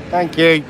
Thank you.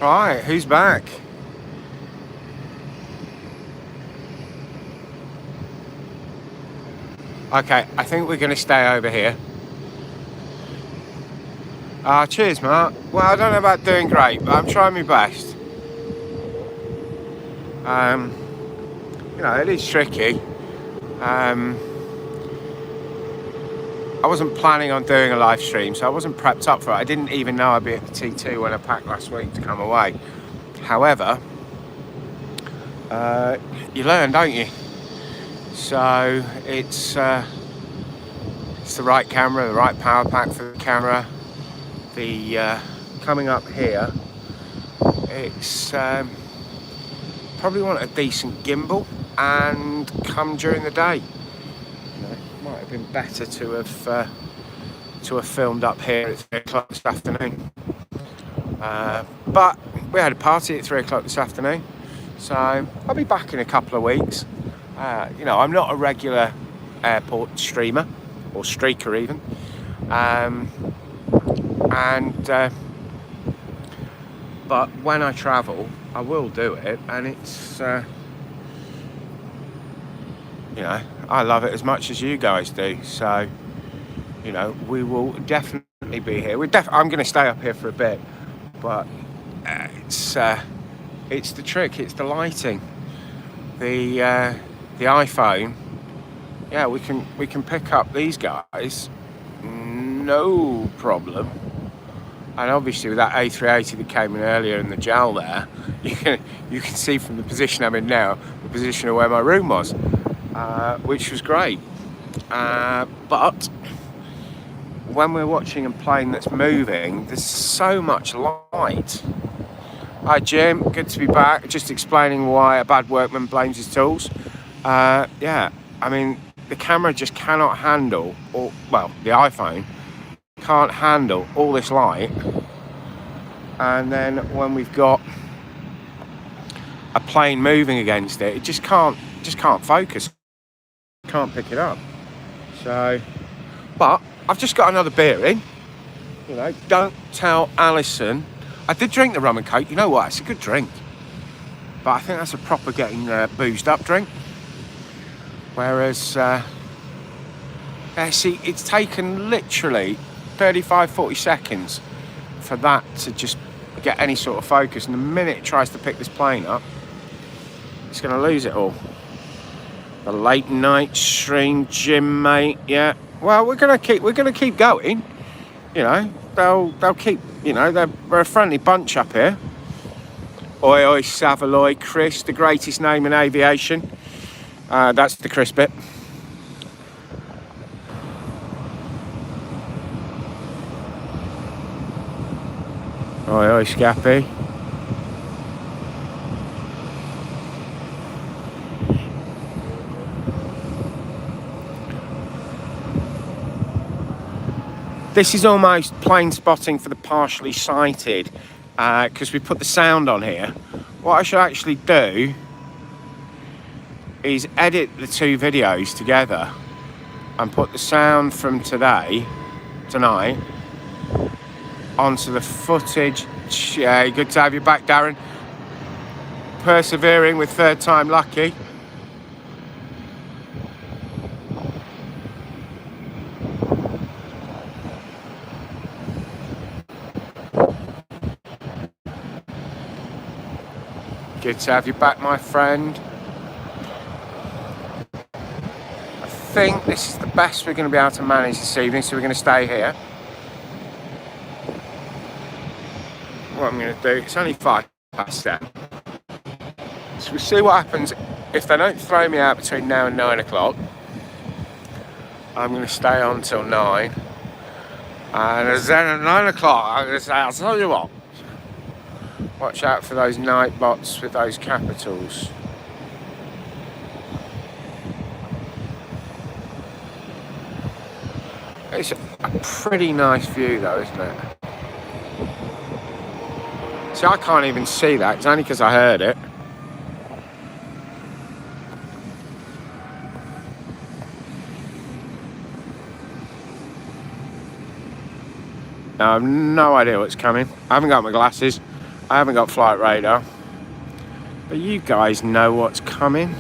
Right, who's back? Okay, I think we're going to stay over here. Cheers, Mark. Well, I don't know about doing great, but I'm trying my best. It is tricky. I wasn't planning on doing a live stream, so I wasn't prepped up for it. I didn't even know I'd be at the T2 when I packed last week to come away. However, you learn, don't you? So it's the right camera, the right power pack for the camera. The coming up here, it's probably want a decent gimbal and come during the day. Might have been better to have filmed up here at 3 o'clock this afternoon. But we had a party at 3 o'clock this afternoon, so I'll be back in a couple of weeks. I'm not a regular airport streamer or streaker even, but when I travel, I will do it, and it's I love it as much as you guys do. So we will definitely be here. I'm going to stay up here for a bit, but it's the trick. It's the lighting. The iPhone. Yeah, we can pick up these guys, no problem. And obviously with that A380 that came in earlier and the gel there, you can see from the position I'm in now, the position of where my room was, which was great. But when we're watching a plane that's moving, there's so much light. Hi Jim, good to be back. Just explaining why a bad workman blames his tools. The camera just cannot handle, the iPhone can't handle all this light. And then when we've got a plane moving against it, it just can't focus, can't pick it up. So, but I've just got another beer in. Don't tell Alison. I did drink the rum and coke. You know what? It's a good drink, but I think that's a proper getting boozed up drink. Whereas, it's taken literally 35-40 seconds for that to just get any sort of focus, and the minute it tries to pick this plane up, He's going to lose it all. The late night stream gym, mate. Yeah. Well, we're going to keep going. You know, they'll keep. You know, we're a friendly bunch up here. Oi, oi, Savaloy, Chris, the greatest name in aviation. That's the Chris bit. Oi, oi, Scappy. This is almost plane spotting for the partially sighted, because we put the sound on here. What I should actually do is edit the two videos together and put the sound from tonight, onto the footage. Yeah, good to have you back, Darren. Persevering with third time lucky. Good to have you back, my friend. I think this is the best we're going to be able to manage this evening, so we're going to stay here. What I'm going to do, it's only 10:05. So we'll see what happens if they don't throw me out between now and 9 o'clock. I'm going to stay on till 9. And then at 9 o'clock, I'm going to say, I'll tell you what. Watch out for those night bots with those capitals. It's a pretty nice view though, isn't it? See, I can't even see that. It's only because I heard it. I have no idea what's coming. I haven't got my glasses. I haven't got flight radar. But you guys know what's coming.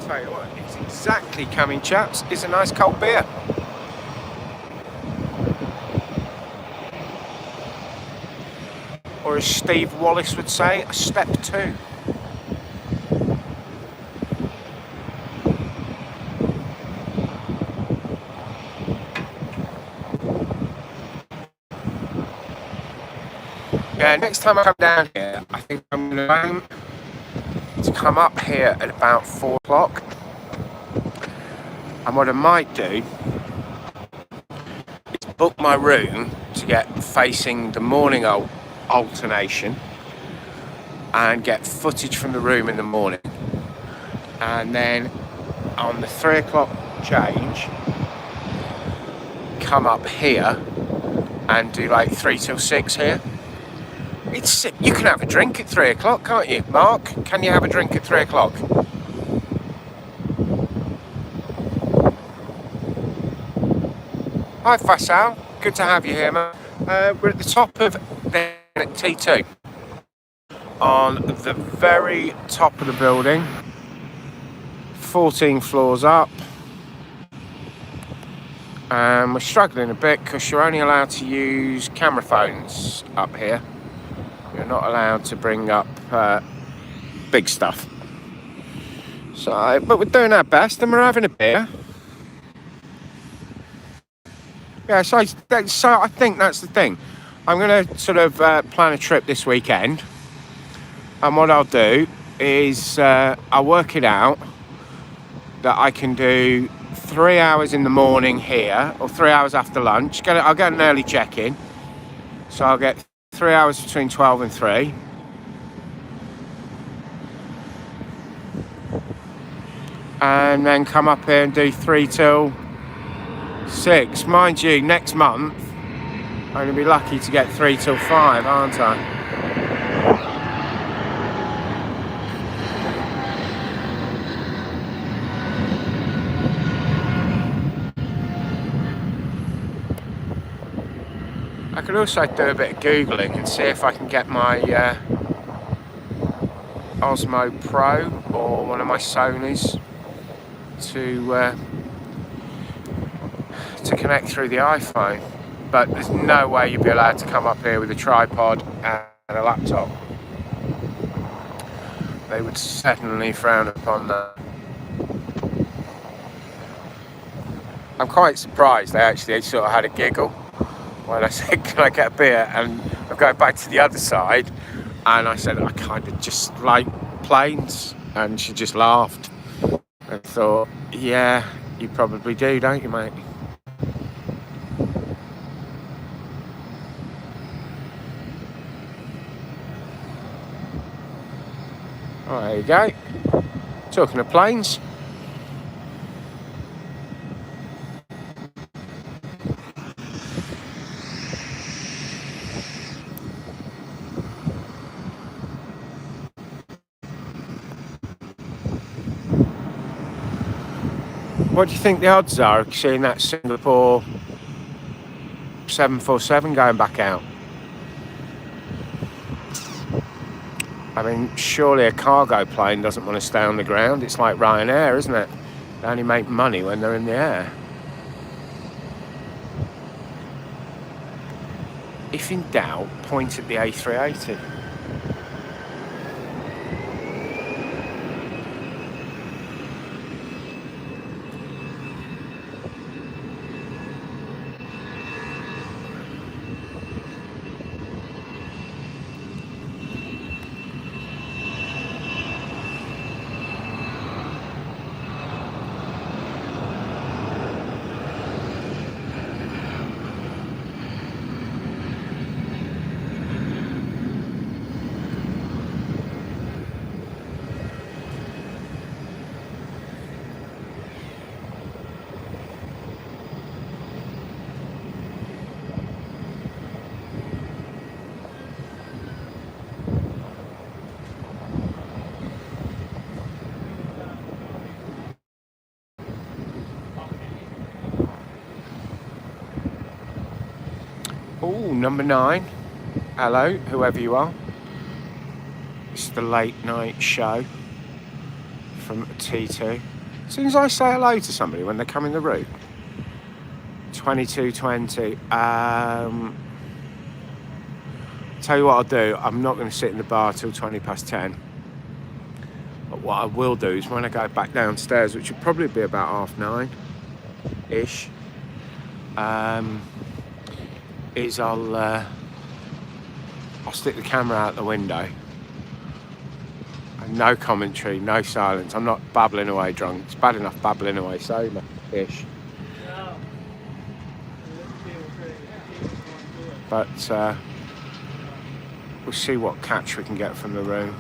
Tell you what, it's exactly coming, chaps. It's a nice cold beer. Or as Steve Wallace would say, a step 2. Yeah, next time I come down here, I think I'm going to aim to come up here at about 4 o'clock. And what I might do is book my room to get facing the morning alternation and get footage from the room in the morning. And then on the 3 o'clock change, come up here and do like 3 till 6 here. You can have a drink at 3 o'clock, can't you? Mark, can you have a drink at 3 o'clock? Hi Faisal, good to have you here, man. We're at the top of the T2. On the very top of the building. 14 floors up. And we're struggling a bit because you're only allowed to use camera phones up here. You're not allowed to bring up big stuff. So, but we're doing our best and we're having a beer. Yeah, so I think that's the thing. I'm going to sort of plan a trip this weekend. And what I'll do is I'll work it out that I can do 3 hours in the morning here or 3 hours after lunch. I'll get an early check-in. So I'll get 3 hours between 12 and 3. And then come up here and do 3 till 6. Mind you, next month, I'm going to be lucky to get 3 till 5, aren't I? I could also do a bit of Googling and see if I can get my Osmo Pro or one of my Sonys to connect through the iPhone. But there's no way you'd be allowed to come up here with a tripod and a laptop. They would certainly frown upon that. I'm quite surprised they actually sort of had a giggle when I said, can I get a beer? And I'm going back to the other side, and I said, I kind of just like planes. And she just laughed and thought, yeah, you probably do, don't you, mate? Oh, there you go. Talking of planes. What do you think the odds are of seeing that Singapore 747 going back out? I mean, surely a cargo plane doesn't want to stay on the ground. It's like Ryanair, isn't it? They only make money when they're in the air. If in doubt, point at the A380. Oh, number 9. Hello, whoever you are. It's the late night show from T2. As soon as I say hello to somebody when they come in the room, 22:20. Tell you what I'll do. I'm not going to sit in the bar till 10:20. But what I will do is when I go back downstairs, which will probably be about 9:30-ish, is I'll stick the camera out the window. And no commentary, no silence. I'm not babbling away drunk. It's bad enough babbling away sober-ish. But we'll see what catch we can get from the room.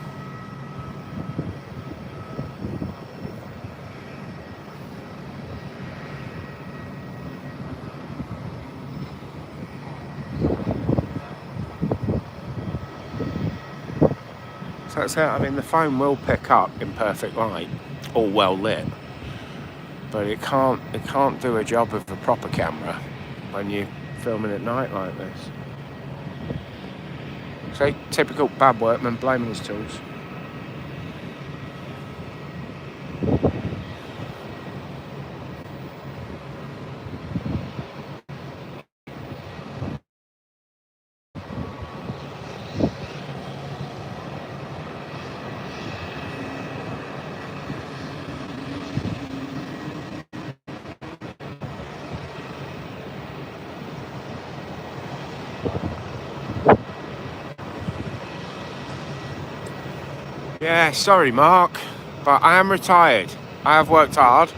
So that's it. I mean, the phone will pick up in perfect light, all well lit, but it can't do a job of a proper camera when you're filming at night like this. So typical bad workman blaming his tools. Yeah, sorry Mark, but I am retired. I have worked hard.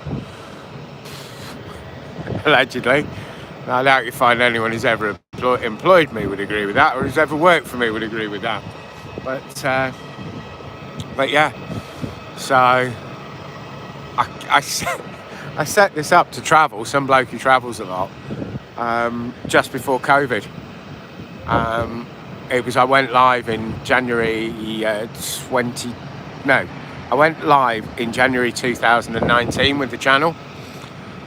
Allegedly. I doubt you find anyone who's ever employed me would agree with that, or who's ever worked for me would agree with that. But yeah, so I I set this up to travel. Some bloke who travels a lot. Just before COVID. I went live in January I went live in January 2019 with the channel,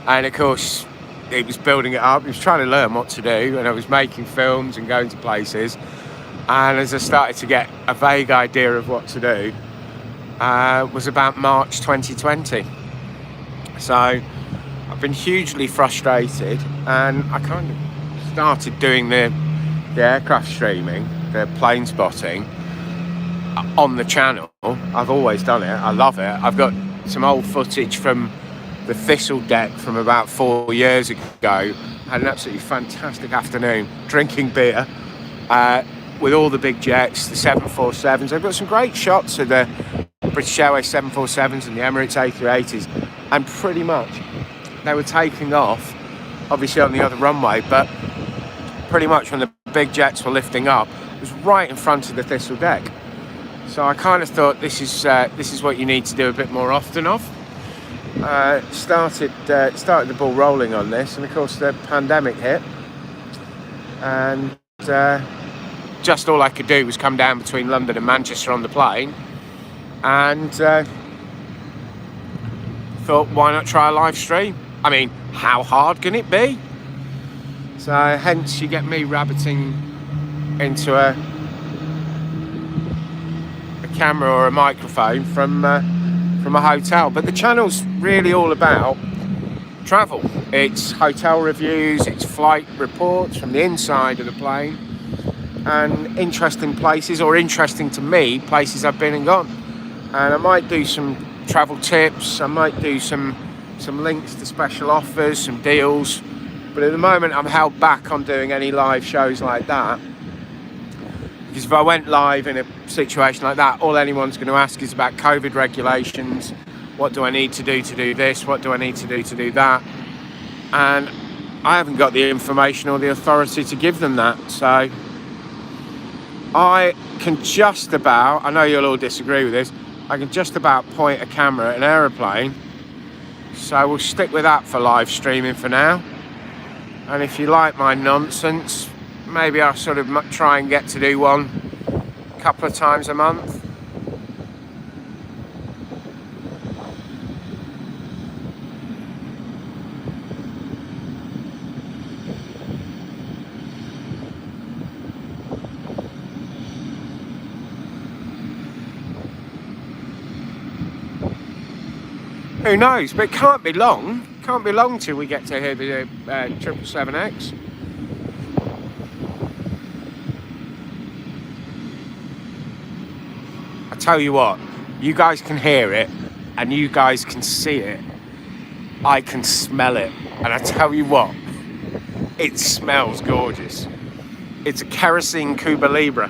and of course it was building it up. He was trying to learn what to do, and I was making films and going to places, and as I started to get a vague idea of what to do, was about March 2020. So I've been hugely frustrated, and I kind of started doing the aircraft streaming, the plane spotting on the channel. I've always done it. I love it. I've got some old footage from the Thistle deck from about 4 years ago. Had an absolutely fantastic afternoon drinking beer with all the big jets, the 747s. I've got some great shots of the British Airways 747s and the Emirates A380s, and pretty much they were taking off, obviously on the other runway, but pretty much when the big jets were lifting up, it was right in front of the Thistle deck. So I kind of thought this is what you need to do a bit more often of. Started the ball rolling on this, and of course the pandemic hit, and just all I could do was come down between London and Manchester on the plane, and thought, why not try a live stream? I mean, how hard can it be? So hence you get me rabbiting into a camera or a microphone from a hotel. But the channel's really all about travel. It's hotel reviews, it's flight reports from the inside of the plane, and interesting places, or interesting to me, places I've been and gone. And I might do some travel tips, I might do some links to special offers, some deals. But at the moment I'm held back on doing any live shows like that, because if I went live in a situation like that, all anyone's going to ask is about COVID regulations. What do I need to do this? What do I need to do that? And I haven't got the information or the authority to give them that. So I can just about, I know you'll all disagree with this, I can just about point a camera at an aeroplane. So we'll stick with that for live streaming for now. And if you like my nonsense, maybe I'll sort of try and get to do one a couple of times a month. Who knows? But it can't be long. Can't be long till we get to hear the 777X. I tell you what, you guys can hear it and you guys can see it. I can smell it, and I tell you what, it smells gorgeous. It's a kerosene Cuba Libre.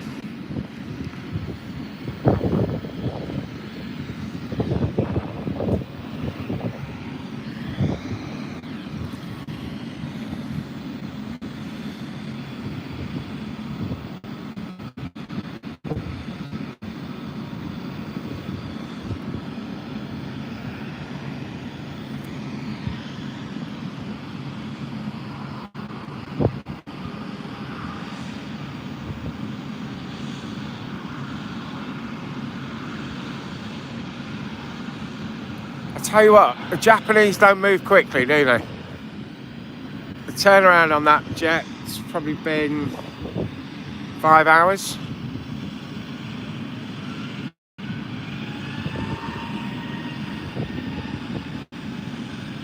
Tell you what, the Japanese don't move quickly, do they? The turnaround on that jet's probably been 5 hours.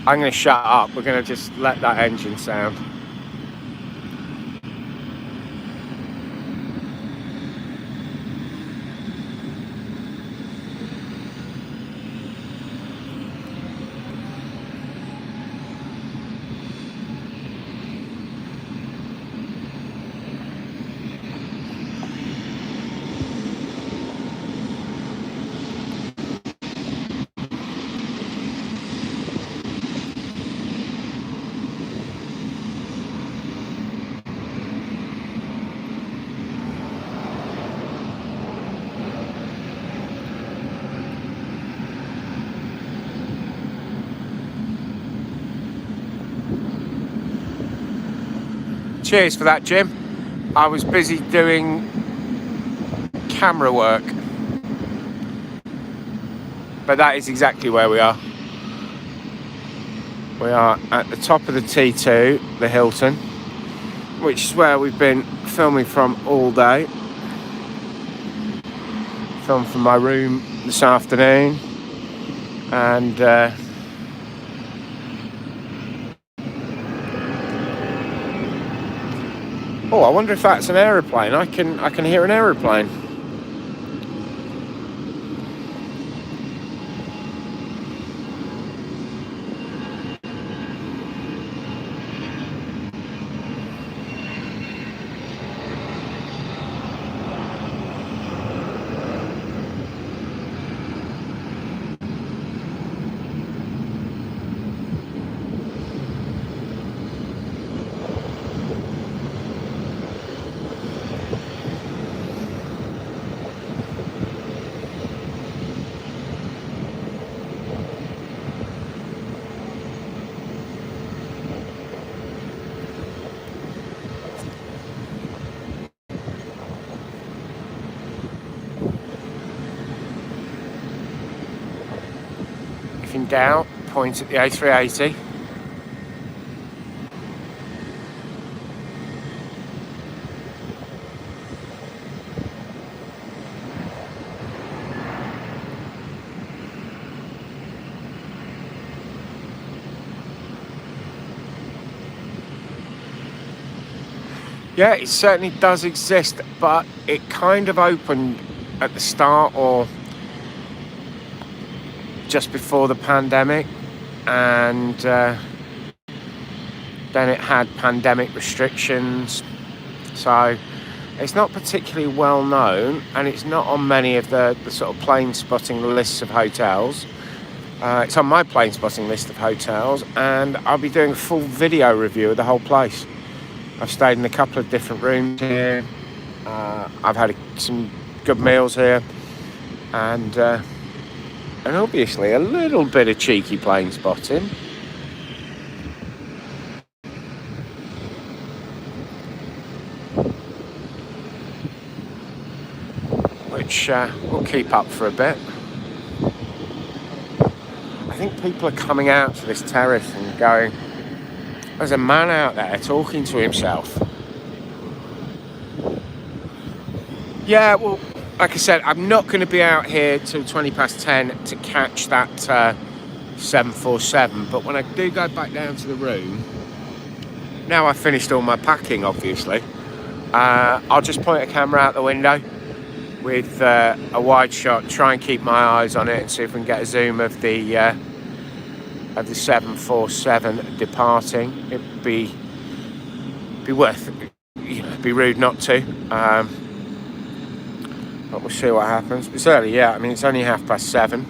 I'm going to shut up. We're going to just let that engine sound. Cheers for that, Jim. I was busy doing camera work. But that is exactly where we are. We are at the top of the T2, the Hilton, which is where we've been filming from all day. Filmed from my room this afternoon, and oh, I wonder if that's an aeroplane. I can hear an aeroplane. If in doubt, point at the A380. Yeah, it certainly does exist, but it kind of opened at the start or just before the pandemic, and then it had pandemic restrictions, so it's not particularly well known, and it's not on many of the sort of plane spotting lists of hotels. It's on my plane spotting list of hotels, and I'll be doing a full video review of the whole place. I've stayed in a couple of different rooms here. I've had some good meals here, and obviously a little bit of cheeky plane spotting. Which we'll keep up for a bit. I think people are coming out to this terrace and going, there's a man out there talking to himself. Yeah, well, like I said, I'm not going to be out here till 10 to catch that 747. But when I do go back down to the room, now I've finished all my packing, obviously, I'll just point a camera out the window with a wide shot, try and keep my eyes on it and see if we can get a zoom of the 747 departing. It'd be worth, it'd be rude not to. But we'll see what happens. It's early, yeah. I mean, it's only 7:30.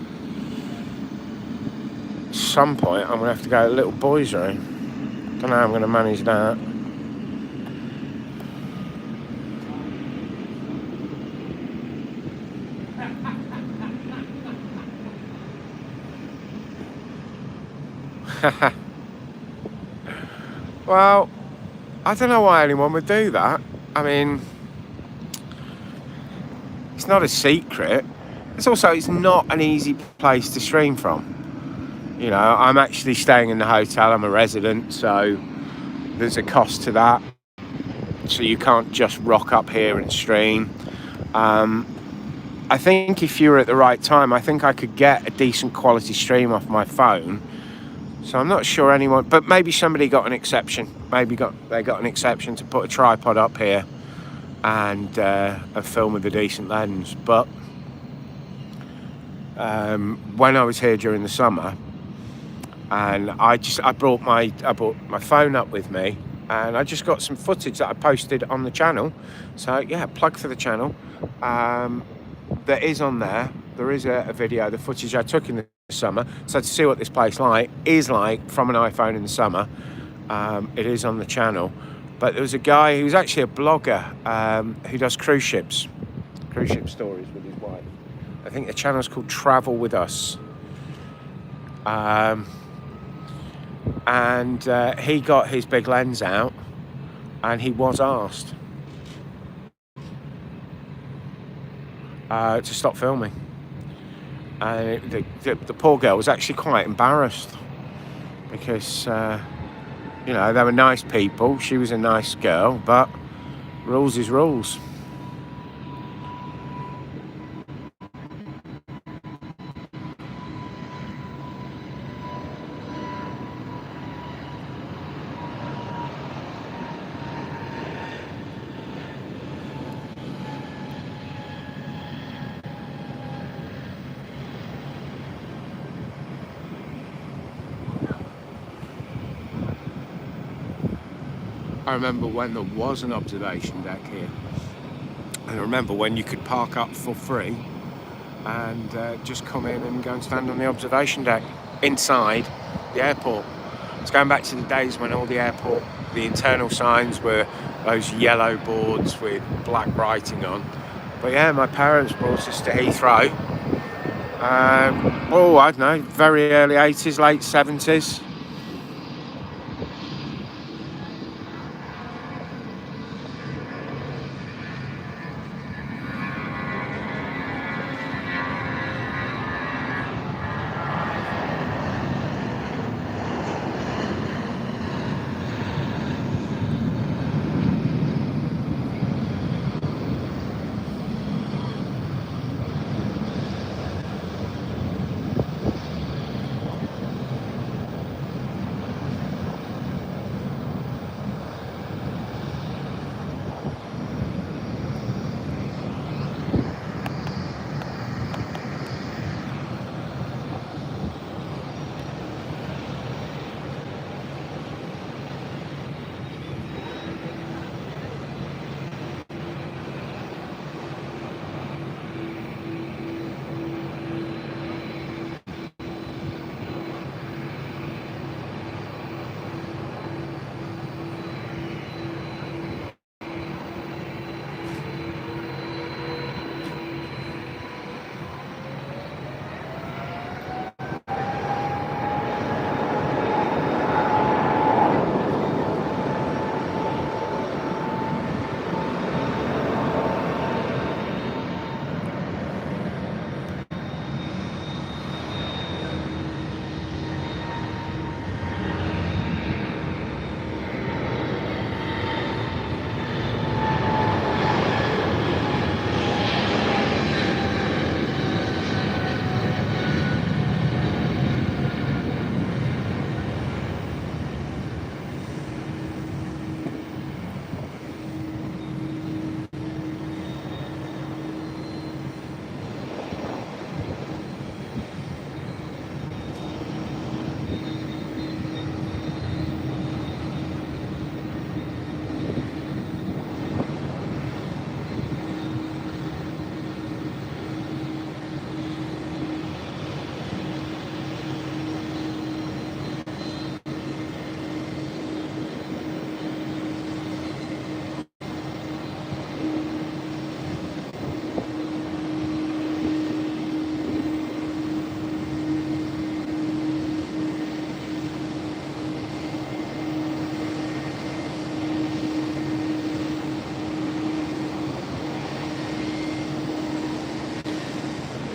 At some point, I'm going to have to go to the little boys' room. Don't know how I'm going to manage that. Well, I don't know why anyone would do that. I mean, it's not a secret. It's not an easy place to stream from. You know, I'm actually staying in the hotel. I'm a resident, so there's a cost to that. So you can't just rock up here and stream. I think if you were at the right time, I think I could get a decent quality stream off my phone. So I'm not sure anyone, but maybe somebody got an exception. They got an exception to put a tripod up here and film with a decent lens. But when I was here during the summer, and I brought my phone up with me, and I just got some footage that I posted on the channel. So yeah, plug for the channel. There is on there. There is a video, the footage I took in the summer. So to see what this place is like from an iPhone in the summer, it is on the channel. But there was a guy who's actually a blogger who does cruise ship stories with his wife. I think the channel's called Travel With Us. And he got his big lens out and he was asked to stop filming. And the poor girl was actually quite embarrassed because, you know, they were nice people. She was a nice girl, but rules is rules. I remember when there was an observation deck here. And I remember when you could park up for free and just come in and go and stand on the observation deck inside the airport. It's going back to the days when all the airport, the internal signs were those yellow boards with black writing on. But yeah, my parents brought us to Heathrow. I don't know, very early 80s, late 70s.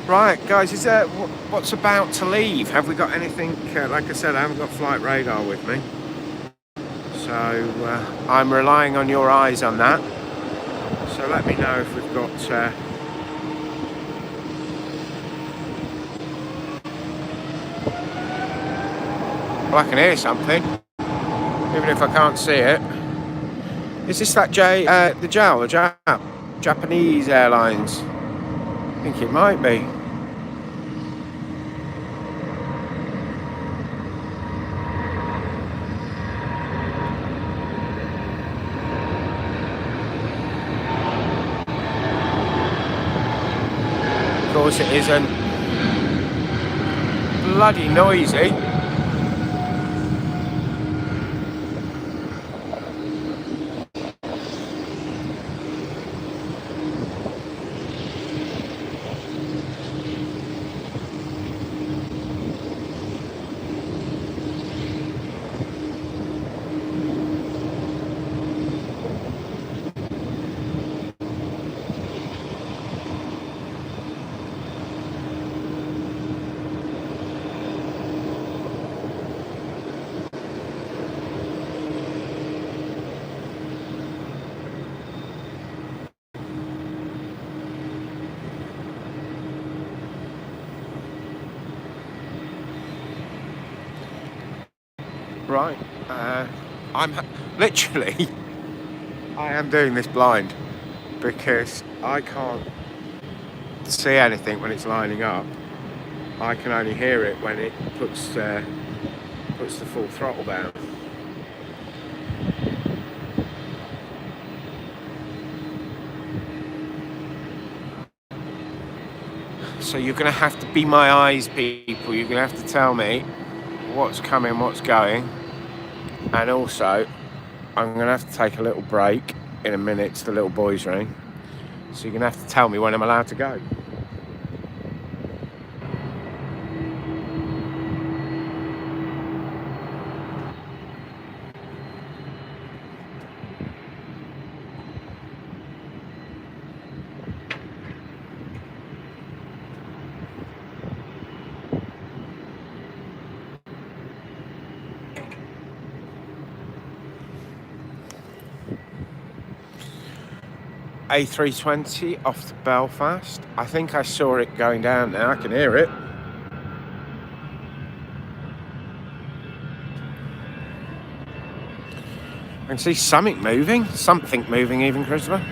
Right, guys, is there what's about to leave? Have we got anything? Like I said, I haven't got flight radar with me, so I'm relying on your eyes on that. So let me know if we've got. Well, I can hear something, even if I can't see it. Is this that the Japanese Airlines? I think it might be. Of course it isn't. Bloody noisy. Right. I'm literally, I am doing this blind because I can't see anything when it's lining up. I can only hear it when it puts the full throttle down. So you're going to have to be my eyes, people. You're going to have to tell me what's coming, what's going. And also, I'm going to have to take a little break in a minute to the little boys' room. So you're going to have to tell me when I'm allowed to go. A320 off to Belfast. I think I saw it going down now. I can hear it. I can see something moving even, Christopher.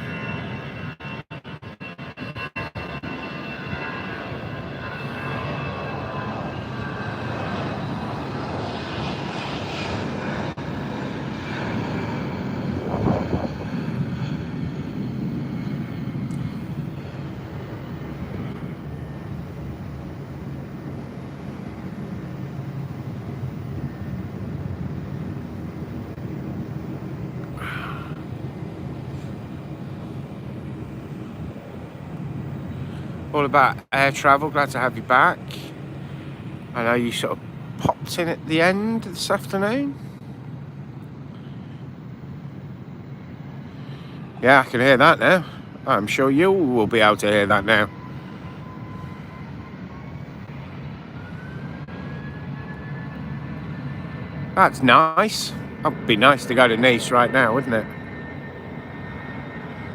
All about air travel. Glad to have you back. I know you sort of popped in at the end this afternoon. Yeah, I can hear that now. I'm sure you will be able to hear that now. That's nice. It'd be nice to go to Nice right now, wouldn't it?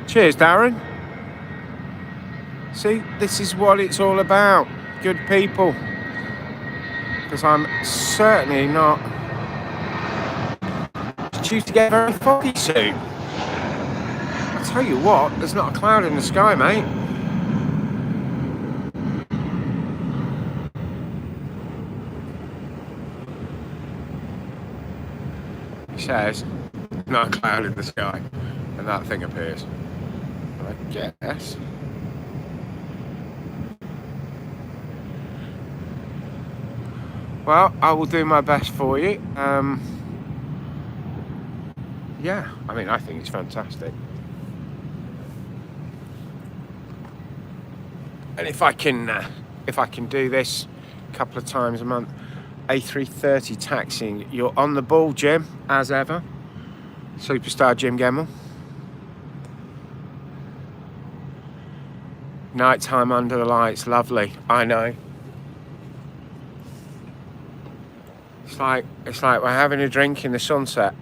Cheers, Darren. See, this is what it's all about. Good people. Because I'm certainly not due to get very foggy soon. I'll tell you what, there's not a cloud in the sky, mate. He says, not a cloud in the sky. And that thing appears. I guess. Well, I will do my best for you. Yeah, I mean, I think it's fantastic. And if I can do this a couple of times a month, A330 taxiing, you're on the ball, Jim, as ever. Superstar Jim Gemmell. Nighttime under the lights, lovely. I know. It's like we're having a drink in the sunset.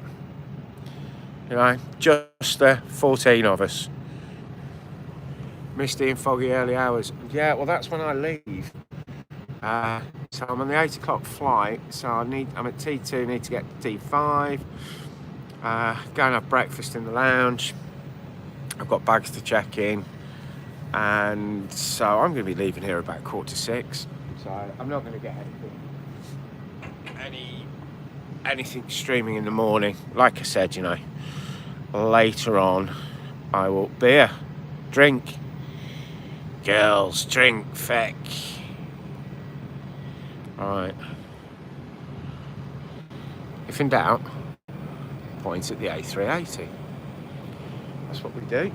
You know, just the 14 of us. Misty and foggy early hours. Yeah, well, that's when I leave. So I'm on the 8 o'clock flight. So I'm at T2. Need to get to T5. Go and have breakfast in the lounge. I've got bags to check in, and so I'm going to be leaving here about 5:45. So I'm not going to get anything streaming in the morning. Like I said, you know, later on I will beer, drink, girls, drink, feck. Alright. If in doubt, point at the A380. That's what we do.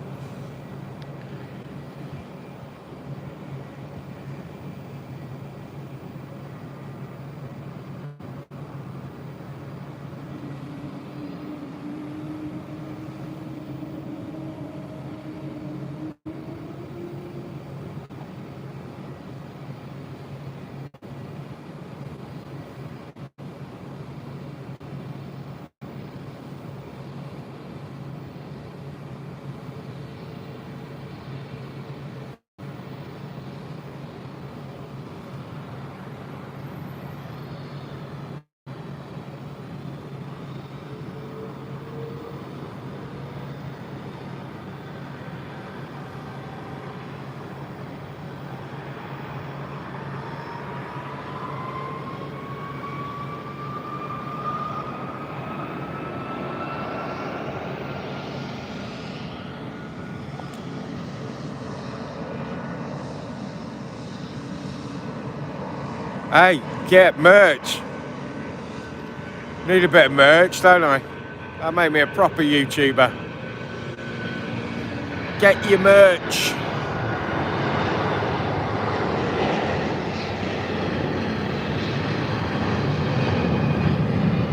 Hey, get merch. Need a bit of merch, don't I? That'll make me a proper YouTuber. Get your merch.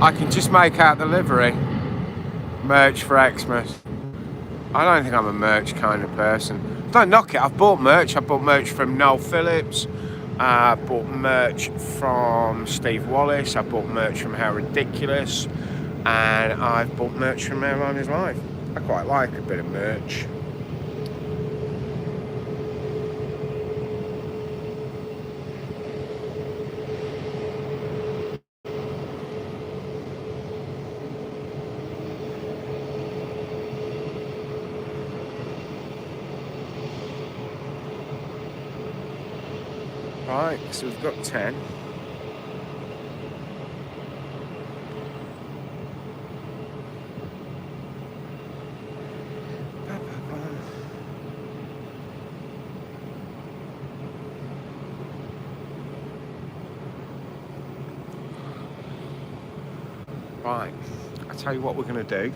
I can just make out the livery. Merch for Xmas. I don't think I'm a merch kind of person. Don't knock it. I've bought merch. I bought merch from Noel Phillips. I bought merch from Steve Wallace. I bought merch from How Ridiculous. And I've bought merch from Airline is Life. I quite like a bit of merch. Right, so we've got 10. Right, I'll tell you what we're going to do.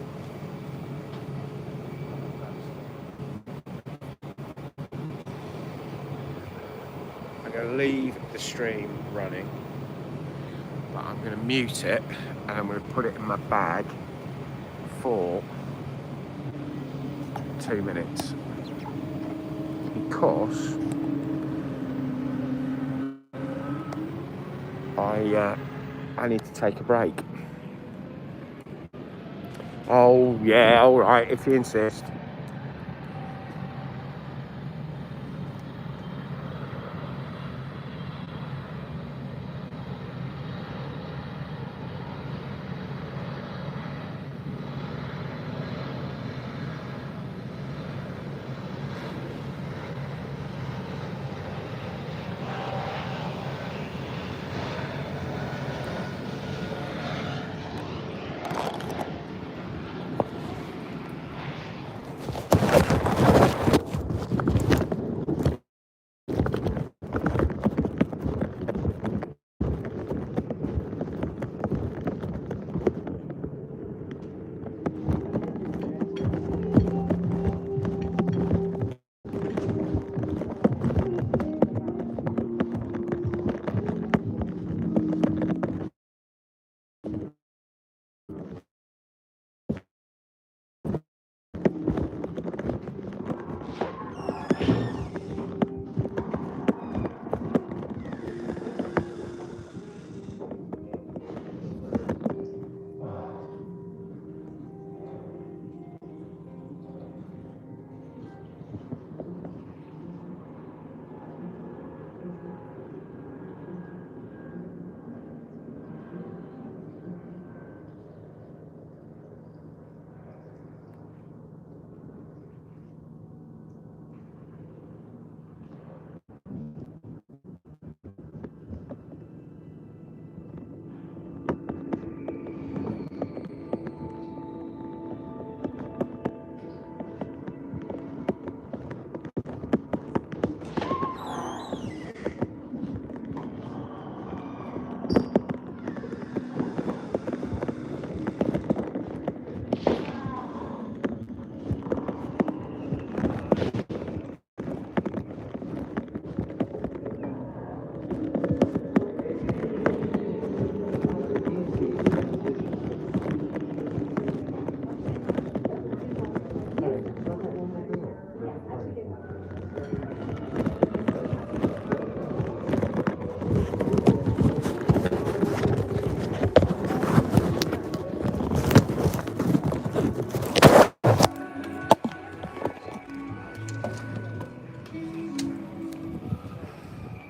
I'm going to leave the stream running, but I'm going to mute it and I'm going to put it in my bag for 2 minutes because I need to take a break. Oh yeah, all right, if you insist.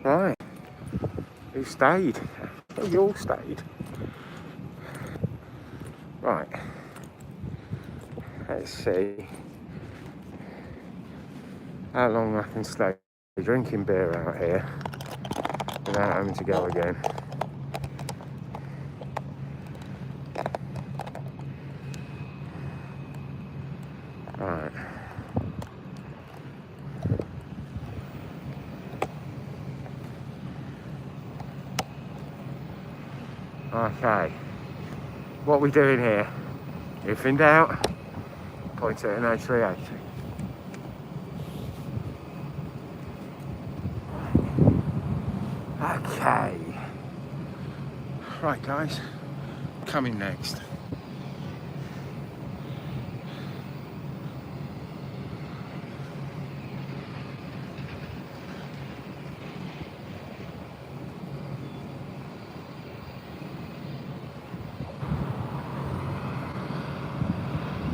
Right, who stayed? Oh, you all stayed. Right, let's see how long I can stay drinking beer out here without having to go again. Right. Okay. What are we doing here? If in doubt, point at an A380. Okay. Right, guys. Coming next.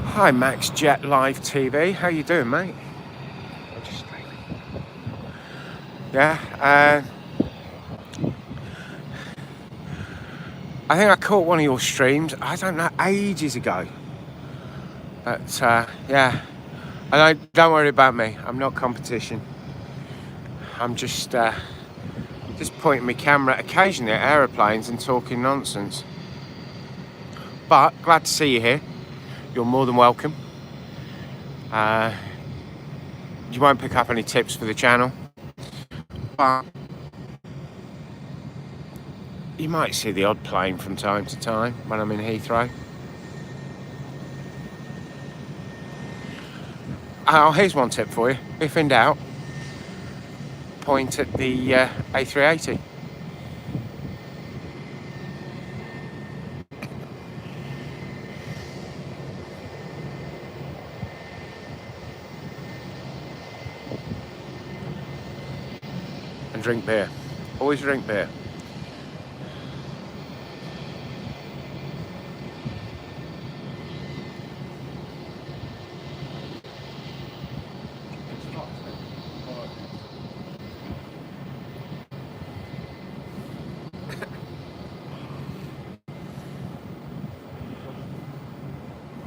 Hi, Max Jet Live TV. How you doing, mate? Yeah. I think I caught one of your streams. I don't know, ages ago. But yeah. And don't worry about me. I'm not competition. I'm just pointing my camera occasionally at aeroplanes and talking nonsense. But glad to see you here. You're more than welcome. You won't pick up any tips for the channel, but you might see the odd plane from time to time when I'm in Heathrow. Oh, here's one tip for you. If in doubt, point at the A380. And drink beer. Always drink beer.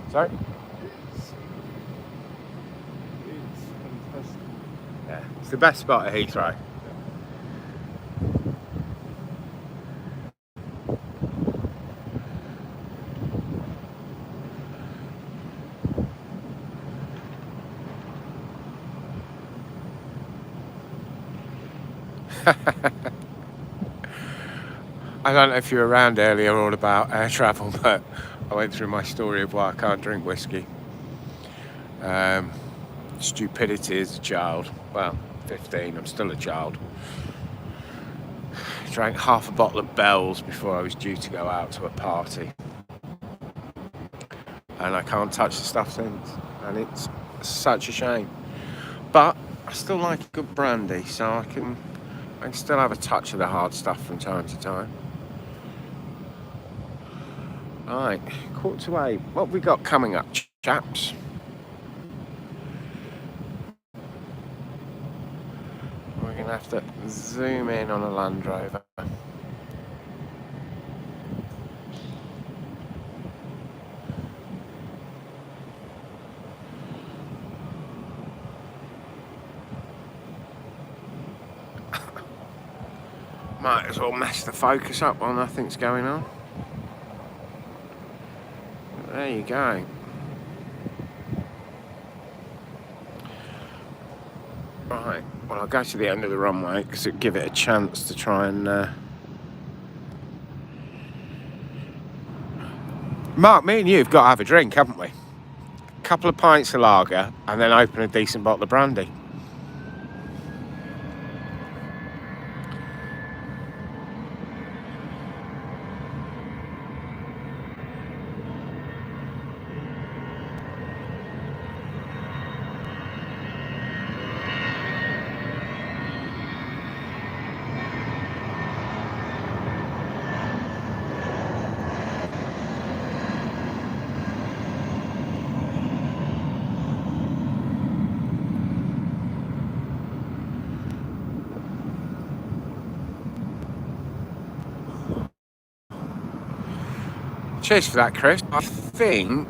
Sorry? It's fantastic. Yeah, it's the best spot at Heathrow. I don't know if you were around earlier all about air travel, but I went through my story of why I can't drink whiskey. Stupidity as a child. Well, 15, I'm still a child. Drank half a bottle of Bell's before I was due to go out to a party. And I can't touch the stuff since. And it's such a shame. But I still like a good brandy, so I can still have a touch of the hard stuff from time to time. Right, 7:45. What have we got coming up, chaps? We're going to have to zoom in on a Land Rover. Might as well mess the focus up while nothing's going on. There you go. Right, well, I'll go to the end of the runway because it'll give it a chance to try and... Mark, me and you have got to have a drink, haven't we? A couple of pints of lager and then open a decent bottle of brandy. Cheers for that, Chris. I think,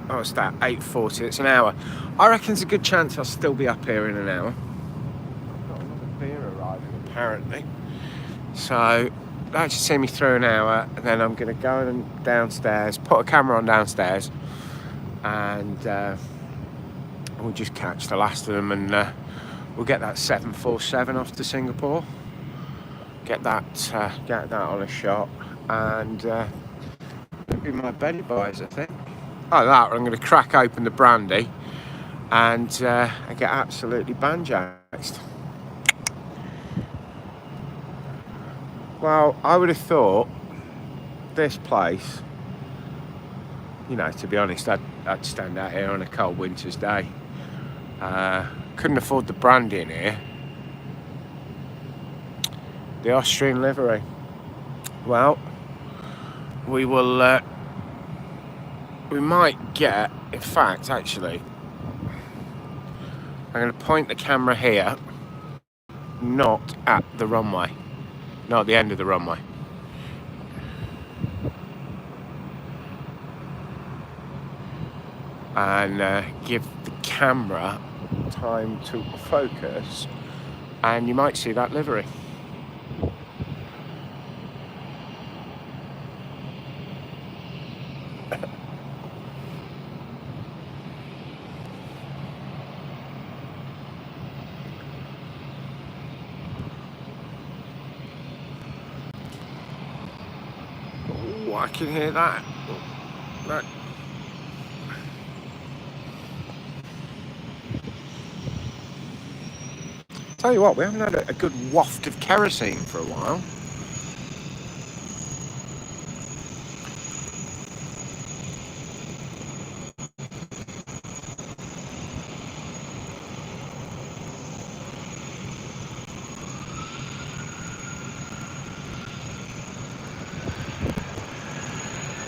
what's that, 8:40, it's an hour. I reckon there's a good chance I'll still be up here in an hour. I've got another beer arriving, apparently. So, that should see me through an hour, and then I'm going to go downstairs, put a camera on downstairs, and we'll just catch the last of them, and we'll get that 747 off to Singapore. get that on a shot, and maybe my belly buys, I think. Like that, I'm going to crack open the brandy and get absolutely banjaxed. Well, I would have thought this place, you know, to be honest, I'd stand out here on a cold winter's day. Couldn't afford the brandy in here. The Austrian livery. Well, we will. We might get. In fact, actually, I'm going to point the camera here, not at the runway, not at the end of the runway. And give the camera time to focus, and you might see that livery. Oh, I can hear that. That. Tell you what, we haven't had a good waft of kerosene for a while.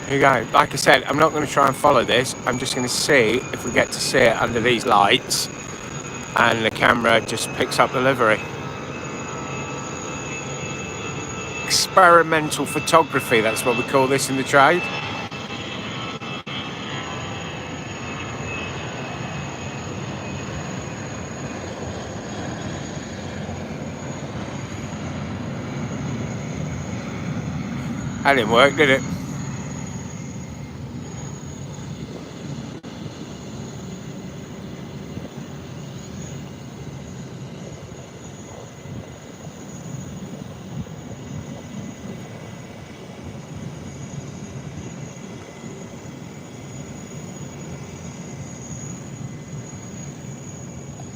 Here you go. Like I said, I'm not going to try and follow this. I'm just going to see if we get to see it under these lights, and the camera just picks up the livery. Experimental photography, that's what we call this in the trade. That didn't work, did it?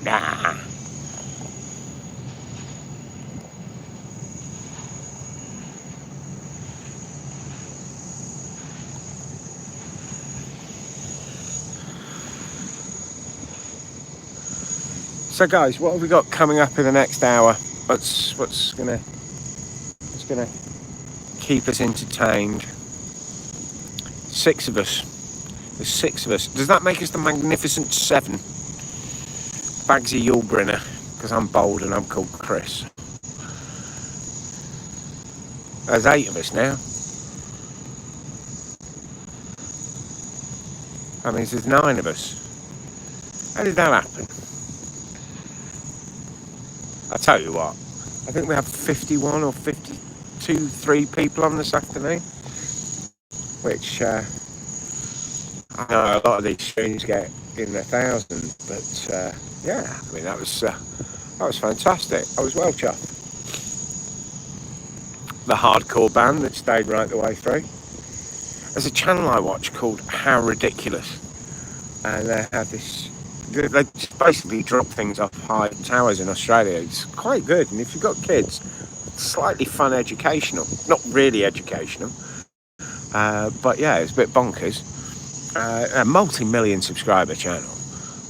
Nah. So guys, what have we got coming up in the next hour? What's gonna keep us entertained? 6 of us. There's 6 of us. Does that make us the Magnificent 7? Bagsy Yulbrenner, because I'm bold and I'm called Chris. There's 8 of us now. That means there's 9 of us. How did that happen? I'll tell you what, I think we have 51 or 52, 3 people on this afternoon, which I know a lot of these streams get in the thousands, but yeah, I mean, that was fantastic. I was well chuffed. The hardcore band that stayed right the way through. There's a channel I watch called How Ridiculous, and they have this. They just basically drop things off high towers in Australia. It's quite good, and if you've got kids, it's slightly fun, educational. Not really educational, but yeah, it's a bit bonkers. A multi-million subscriber channel,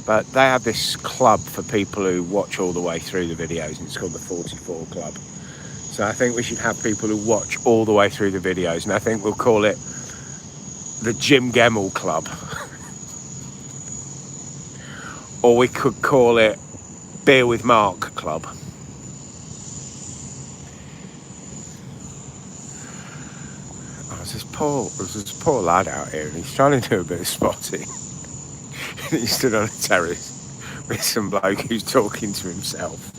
but they have this club for people who watch all the way through the videos, and it's called the 44 Club. So I think we should have people who watch all the way through the videos, and I think we'll call it the Jim Gemmell Club. Or we could call it Beer with Mark Club. Oh, there's this poor lad out here, and he's trying to do a bit of spotting. And he stood on a terrace with some bloke who's talking to himself.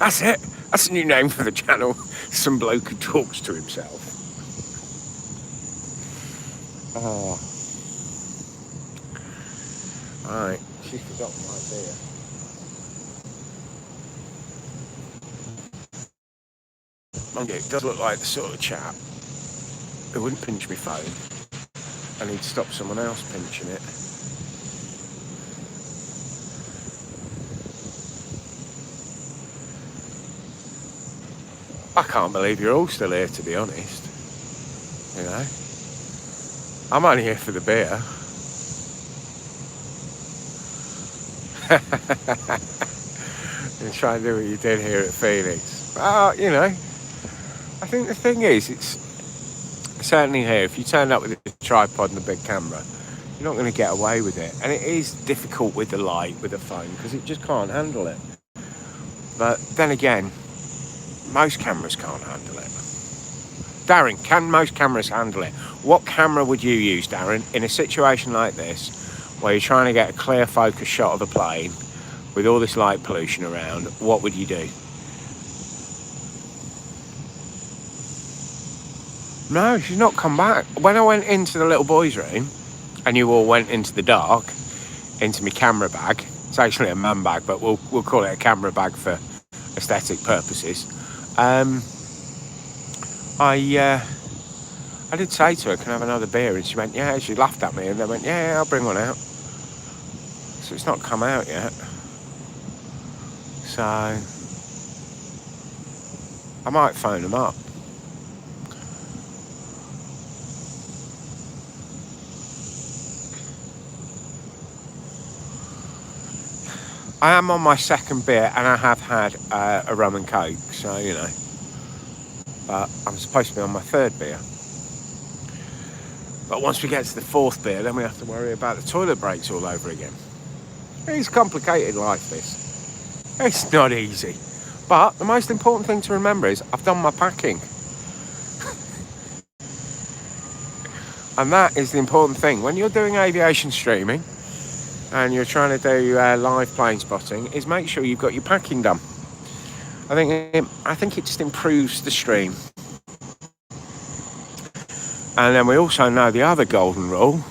That's it. That's a new name for the channel. Some bloke who talks to himself. Oh. Right. She's forgotten my beer. It does look like the sort of chap who wouldn't pinch my phone and he'd stop someone else pinching it. I can't believe you're all still here, to be honest. You know, I'm only here for the beer. And try and do what you did here at Phoenix. You know, I think the thing is, it's certainly here, if you turn up with a tripod and a big camera, you're not going to get away with it. And it is difficult with the light, with the phone, because it just can't handle it. But then again, most cameras can't handle it. Darren, can most cameras handle it? What camera would you use, Darren, in a situation like this, where you're trying to get a clear focus shot of a plane with all this light pollution around? What would you do? No, she's not come back. When I went into the little boys' room, and you all went into the dark, into my camera bag. It's actually a man bag, but we'll call it a camera bag for aesthetic purposes. I did say to her, can I have another beer? And she went, yeah. She laughed at me and then went, yeah, I'll bring one out. So it's not come out yet. So I might phone them up. I am on my second beer and I have had a rum and coke, so you know. But I'm supposed to be on my third beer. But once we get to the fourth beer, then we have to worry about the toilet breaks all over again. It's complicated life, this. It's not easy. But the most important thing to remember is I've done my packing. And that is the important thing. When you're doing aviation streaming and you're trying to do live plane spotting, is make sure you've got your packing done. I think it just improves the stream. And then we also know the other golden rule,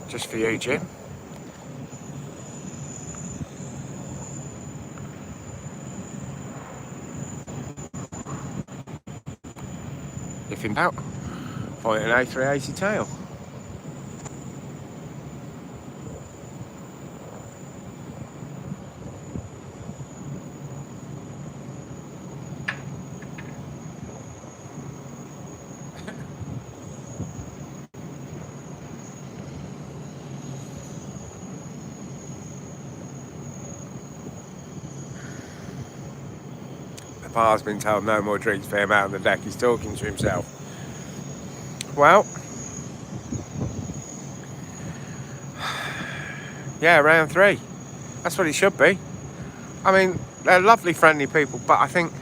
just for you, Jim. If in doubt, point an A380 tail. The bar's been told no more drinks for him out on the deck. He's talking to himself. Well, yeah, round 3. That's what it should be. I mean, they're lovely, friendly people, but I think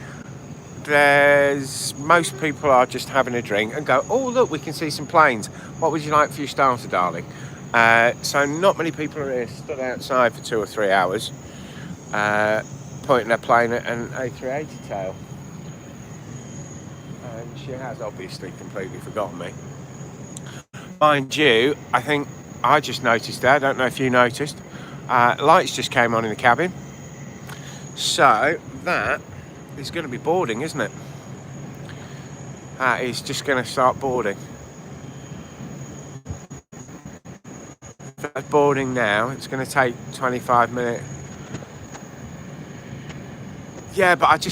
most people are just having a drink and go, oh, look, we can see some planes. What would you like for your starter, darling? So not many people are here, stood outside for 2 or 3 hours, pointing their plane at an A380 tail. And she has obviously completely forgotten me. Mind you, I think I just noticed there, I don't know if you noticed, lights just came on in the cabin. So that is going to be boarding, isn't it? That is just going to start boarding. That's boarding now. It's going to take 25 minutes. Yeah, but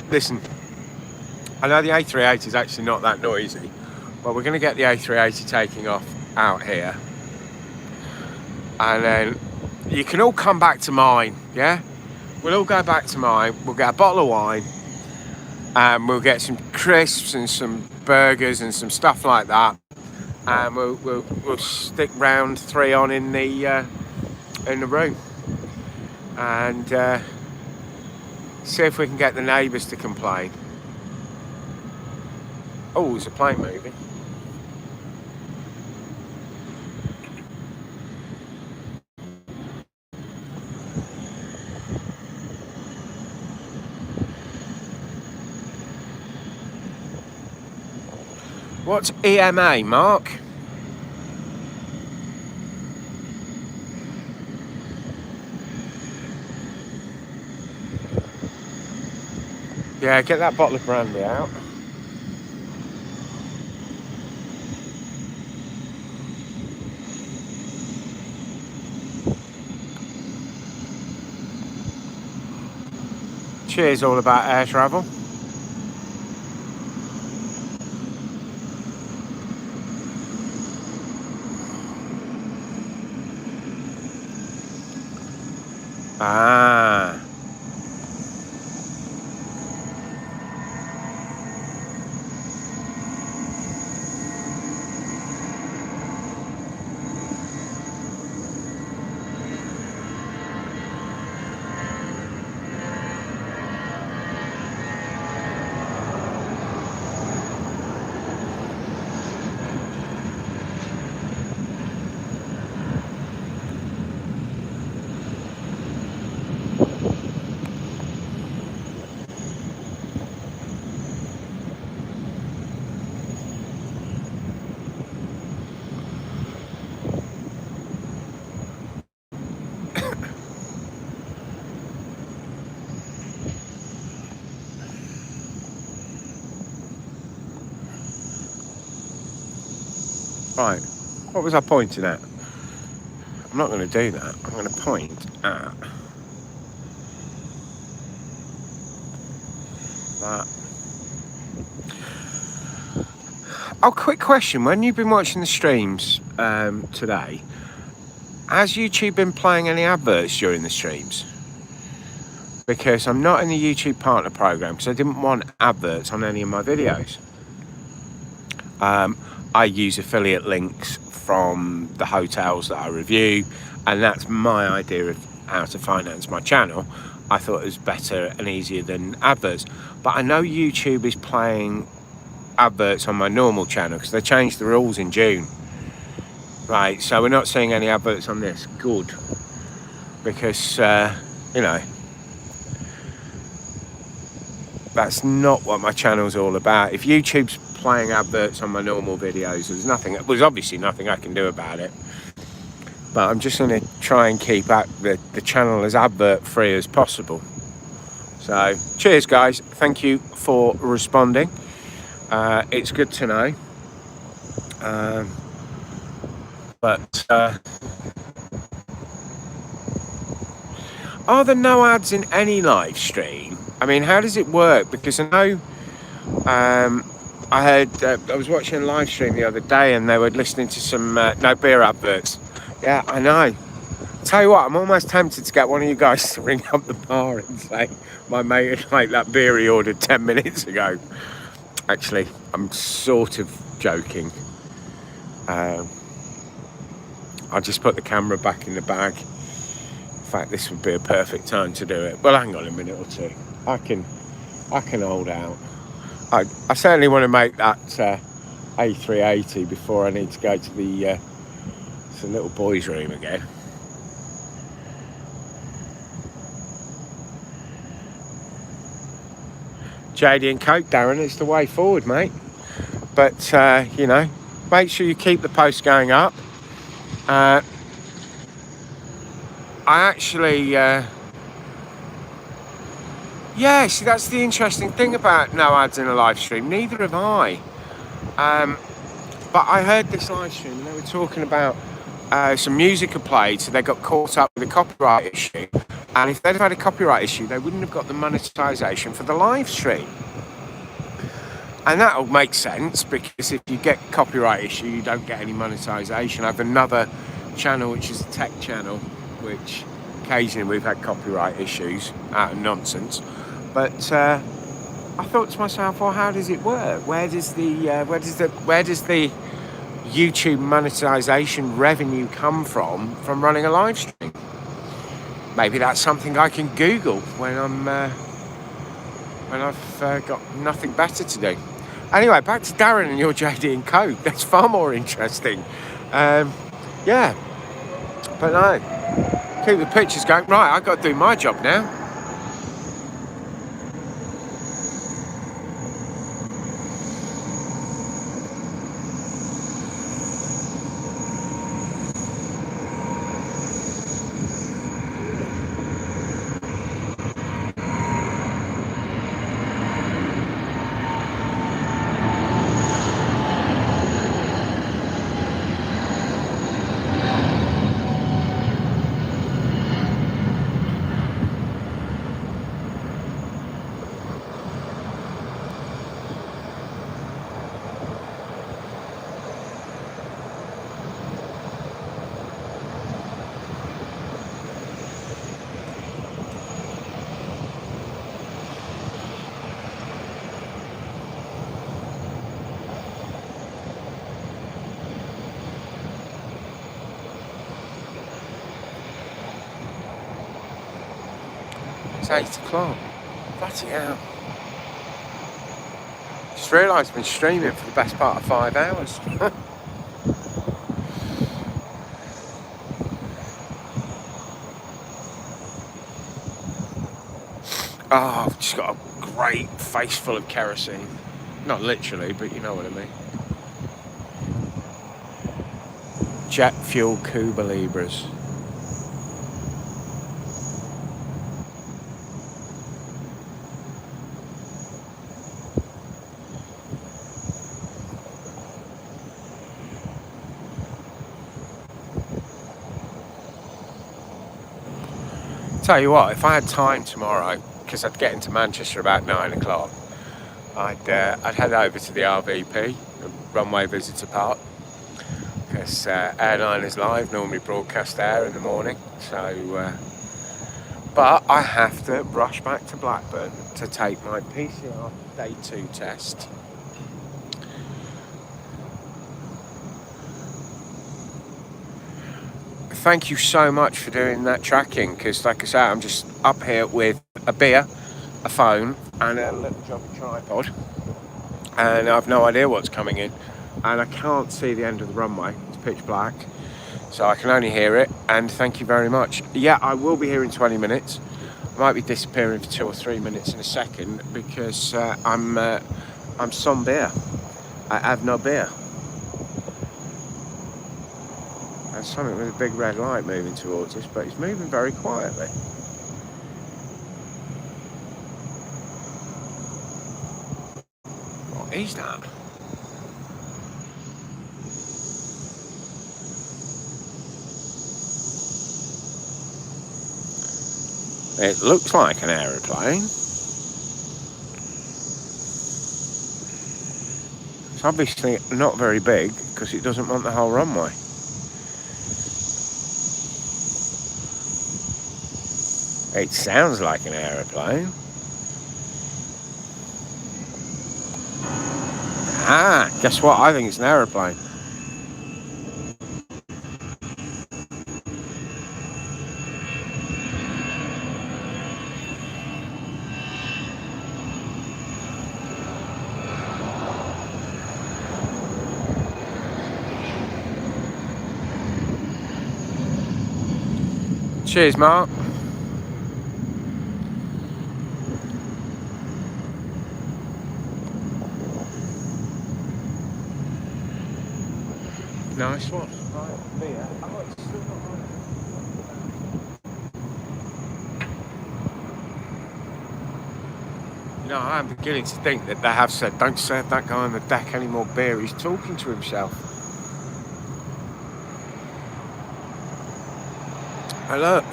listen, I know the A380 is actually not that noisy, but we're going to get the A380 taking off out here. And then you can all come back to mine, yeah? We'll all go back to mine. We'll get a bottle of wine. And we'll get some crisps and some burgers and some stuff like that. And we'll stick round 3 on in the room. And see if we can get the neighbours to complain. Oh, there's a plane moving. What's EMA, Mark? Yeah, get that bottle of brandy out. Cheers, all about air travel. Ah. Right, what was I pointing at? I'm not going to do that. I'm going to point at that. Oh, quick question. When you've been watching the streams today, has YouTube been playing any adverts during the streams? Because I'm not in the YouTube partner program because I didn't want adverts on any of my videos. I use affiliate links from the hotels that I review, and that's my idea of how to finance my channel. I thought it was better and easier than adverts. But I know YouTube is playing adverts on my normal channel because they changed the rules in June. Right, so we're not seeing any adverts on this. Good. Because, you know, that's not what my channel's all about. If YouTube's playing adverts on my normal videos, there's obviously nothing I can do about it. But I'm just going to try and keep the channel as advert free as possible. So, cheers guys. Thank you for responding. It's good to know. Are there no ads in any live stream? I mean, how does it work? Because I know I was watching a live stream the other day and they were listening to some no beer adverts. Yeah, I know. Tell you what, I'm almost tempted to get one of you guys to ring up the bar and say my mate had like that beer he ordered 10 minutes ago. Actually, I'm sort of joking. I'll just put the camera back in the bag. In fact, this would be a perfect time to do it. Well, hang on a minute or two. I can hold out. I certainly want to make that A380 before I need to go to the little boys' room again. JD and Coke, Darren, it's the way forward, mate. But, you know, make sure you keep the post going up. I actually, yeah, see, that's the interesting thing about no ads in a live stream. Neither have I. But I heard this live stream and they were talking about some music had played, so they got caught up with a copyright issue. And if they'd had a copyright issue, they wouldn't have got the monetization for the live stream. And that'll make sense, because if you get copyright issue, you don't get any monetization. I have another channel, which is a tech channel, which occasionally we've had copyright issues out of nonsense. But I thought to myself, well, how does it work? Where does the YouTube monetization revenue come from running a live stream? Maybe that's something I can Google when I've got nothing better to do. Anyway, back to Darren and your JD and Coke. That's far more interesting. Yeah, but no, keep the pictures going. Right, I've got to do my job now. It's 8 o'clock. Bloody hell. Just realised I've been streaming for the best part of 5 hours. Oh, I've just got a great face full of kerosene. Not literally, but you know what I mean. Jet fuel Cuba Libras. Tell you what, if I had time tomorrow, because I'd get into Manchester about 9 o'clock, I'd head over to the RVP, the Runway Visitor Park, because Airliners Live normally broadcast there in the morning. So, but I have to rush back to Blackburn to take my PCR Day 2 test. Thank you so much for doing that tracking, because like I say, I'm just up here with a beer, a phone and a little jobby tripod, and I've no idea what's coming in, and I can't see the end of the runway. It's pitch black, so I can only hear it. And thank you very much. Yeah, I will be here in 20 minutes. I might be disappearing for 2 or 3 minutes in a second, because I'm some beer. I have no beer. There's something with a big red light moving towards us, but it's moving very quietly. What is that? It looks like an aeroplane. It's obviously not very big, because it doesn't want the whole runway. It sounds like an aeroplane. Ah, guess what? I think it's an aeroplane. Cheers, Mark. Nice one. Right, beer. Oh, it's still not right. You know, I'm beginning to think that they have said, don't serve that guy on the deck any more beer. He's talking to himself. Oh, look.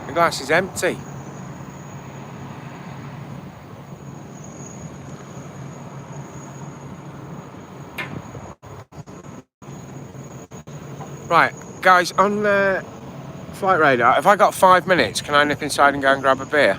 The glass is empty. Right, guys, on Flight Radar, if I got 5 minutes, can I nip inside and go and grab a beer?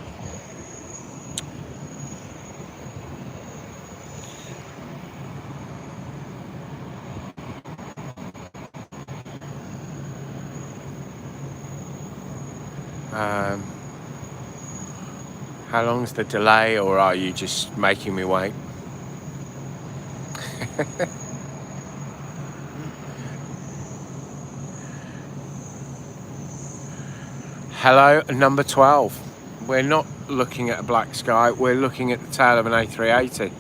How long's the delay, or are you just making me wait? Hello, number 12. We're not looking at a black sky, we're looking at the tail of an A380,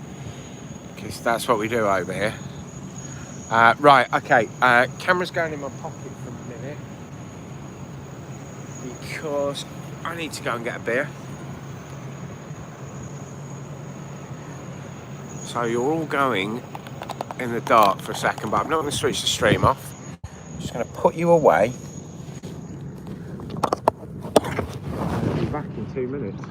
because that's what we do over here. Right, okay, camera's going in my pocket for a minute, because I need to go and get a beer. So you're all going in the dark for a second, but I'm not going to switch the stream off. I'm just going to put you away. I'll be back in 2 minutes.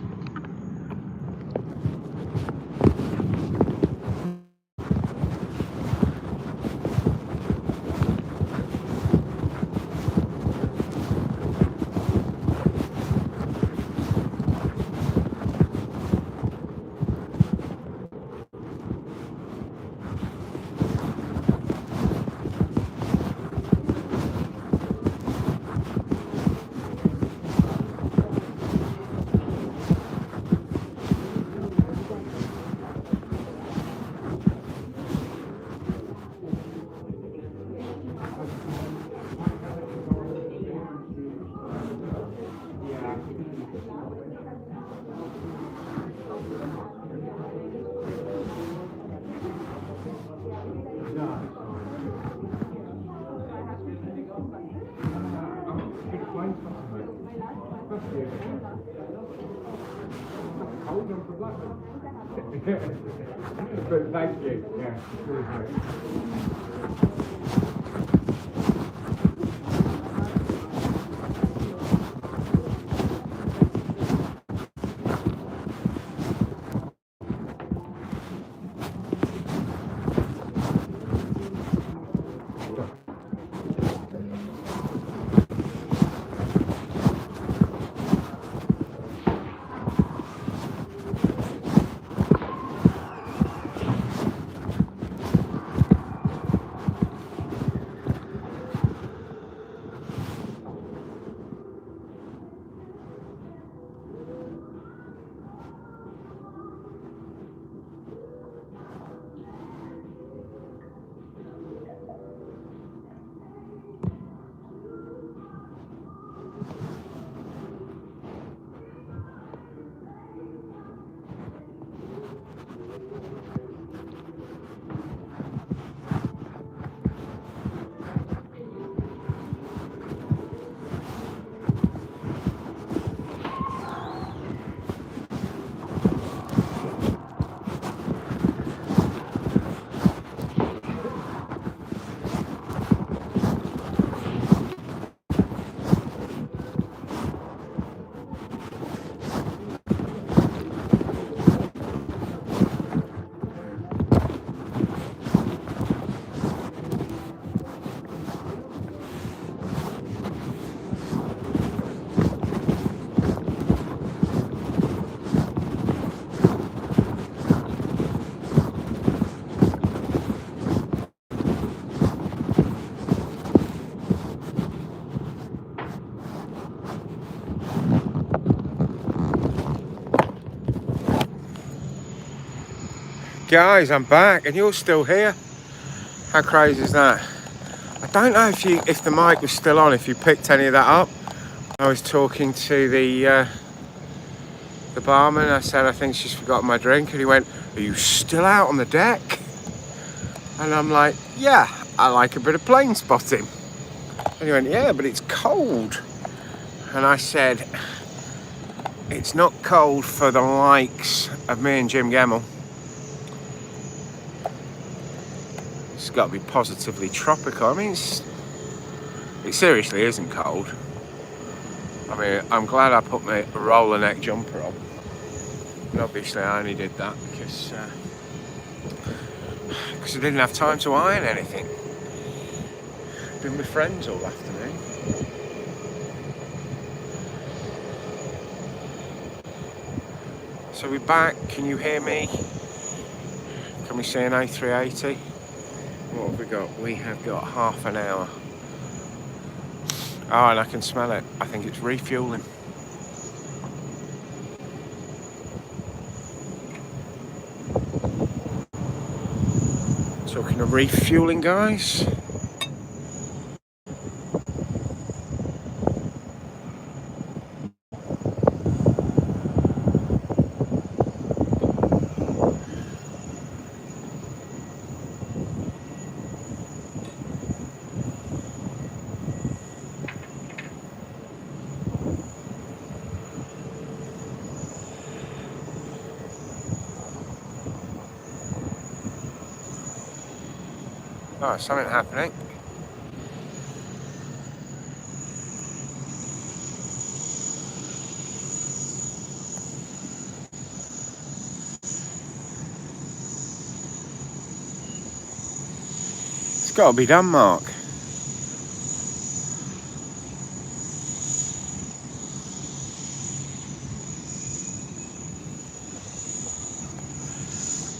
But thank you. Yeah, it's really nice. Guys, I'm back and you're still here. How crazy is that? I don't know if the mic was still on, if you picked any of that up. I was talking to the barman. I said, I think she's forgotten my drink. And he went, are you still out on the deck? And I'm like, yeah, I like a bit of plane spotting. And he went, yeah, but it's cold. And I said, it's not cold for the likes of me and Jim Gemmell. It's got to be positively tropical. I mean, it seriously isn't cold. I mean, I'm glad I put my roller neck jumper on. And obviously I only did that because I didn't have time to iron anything. Been with friends all afternoon. So we're back. Can you hear me? Can we see an A380? What have we got? We have got half an hour. Oh, and I can smell it. I think it's refueling. Talking of refueling, guys. Oh, something happening. It's got to be done, Mark.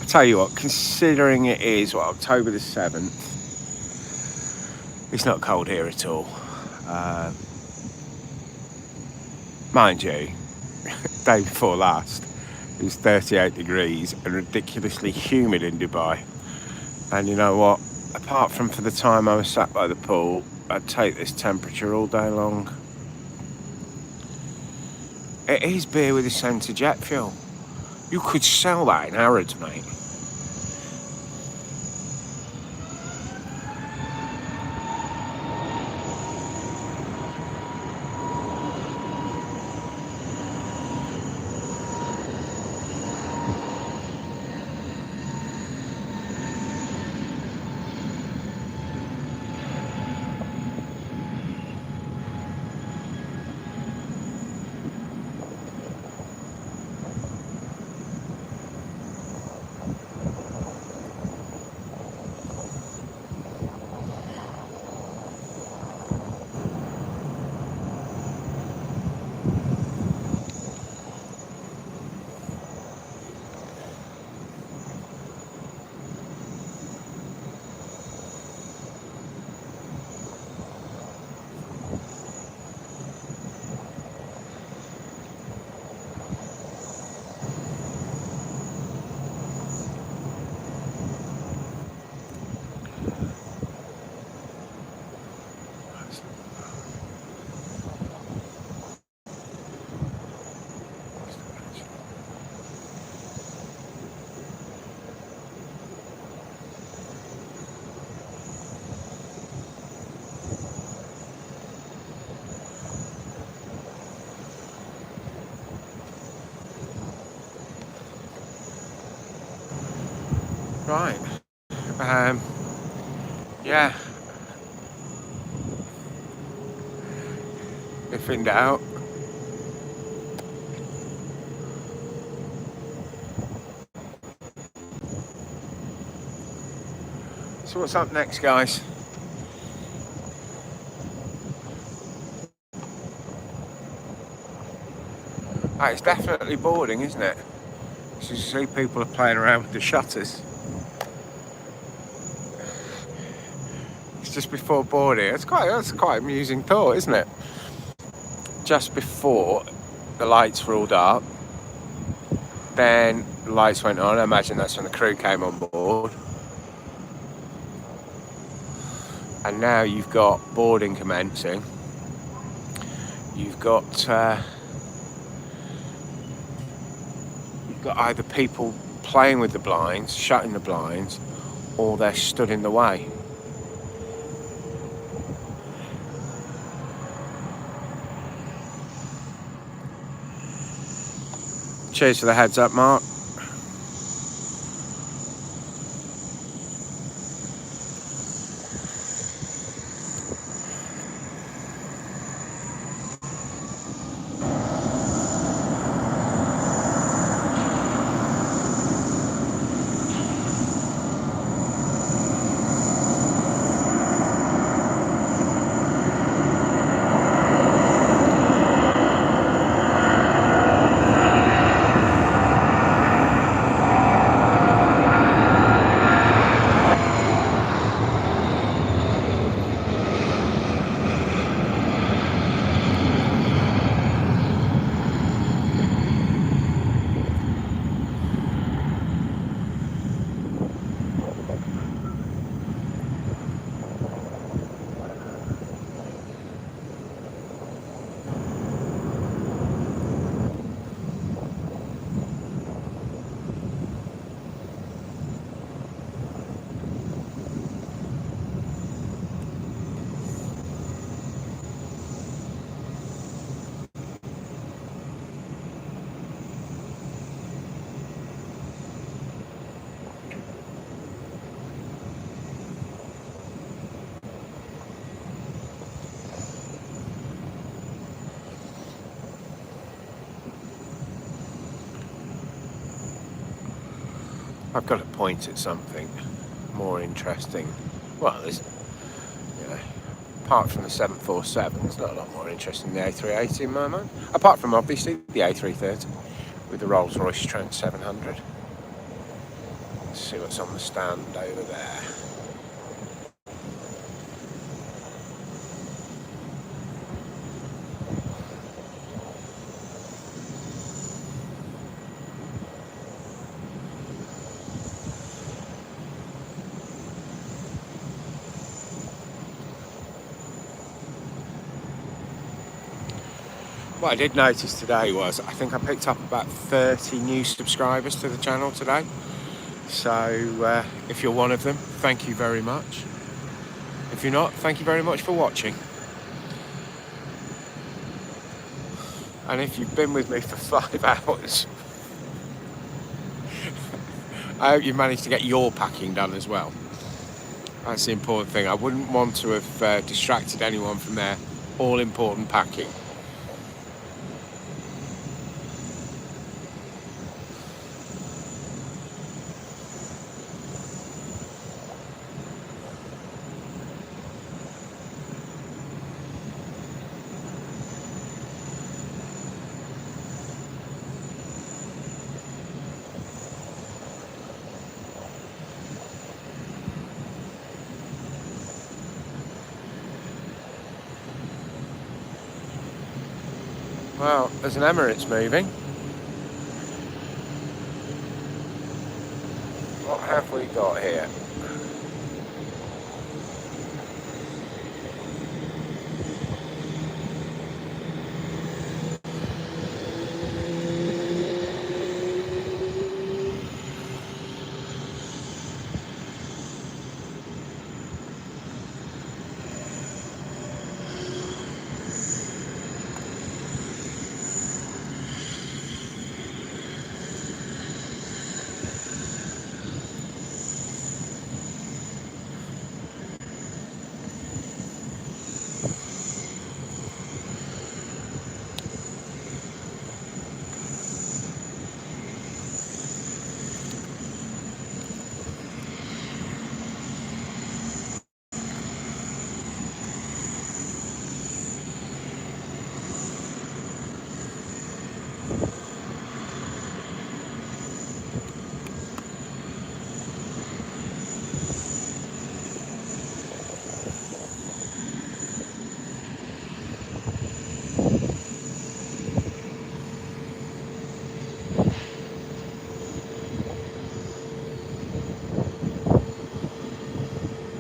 I tell you what, considering it is October the 7th, it's not cold here at all. Mind you, day before last, it was 38 degrees and ridiculously humid in Dubai. And you know what? Apart from for the time I was sat by the pool, I'd take this temperature all day long. It is beer with a scent of jet fuel. You could sell that in Harrods, mate. Right. Yeah. If in doubt. So what's up next, guys? It's definitely boarding, isn't it? So you see people are playing around with the shutters. It's just before boarding. That's quite an amusing thought, isn't it? Just before the lights were all dark, then the lights went on. I imagine that's when the crew came on board. And now you've got boarding commencing. You've got either people playing with the blinds, shutting the blinds, or they're stood in the way. Cheers for the heads up, Mark. I've got to point at something more interesting. Well, there's, apart from the 747, there's not a lot more interesting than the A380 in my mind. Apart from, obviously, the A330 with the Rolls-Royce Trent 700. Let's see what's on the stand over there. What I did notice today was I think I picked up about 30 new subscribers to the channel today. So if you're one of them, thank you very much. If you're not, thank you very much for watching. And if you've been with me for 5 hours, I hope you've managed to get your packing done as well. That's the important thing. I wouldn't want to have distracted anyone from their all-important packing. Well, there's an Emirates moving. What have we got here?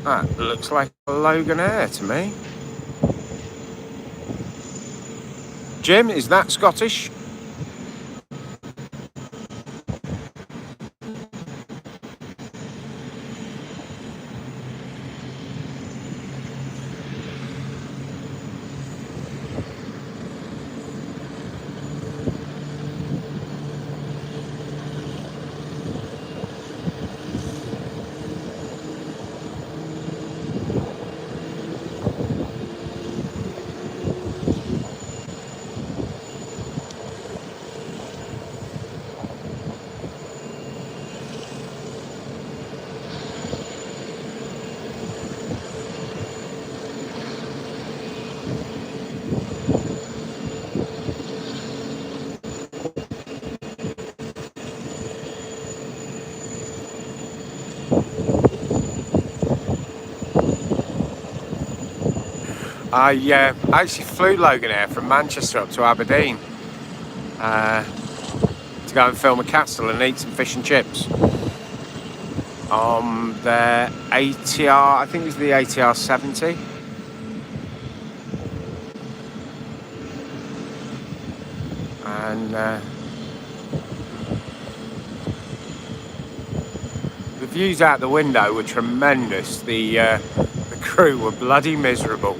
That looks like a Logan Air to me. Jim, is that Scottish? I actually flew Logan Air from Manchester up to Aberdeen to go and film a castle and eat some fish and chips on the ATR, I think it was the ATR 70. And the views out the window were tremendous. The crew were bloody miserable.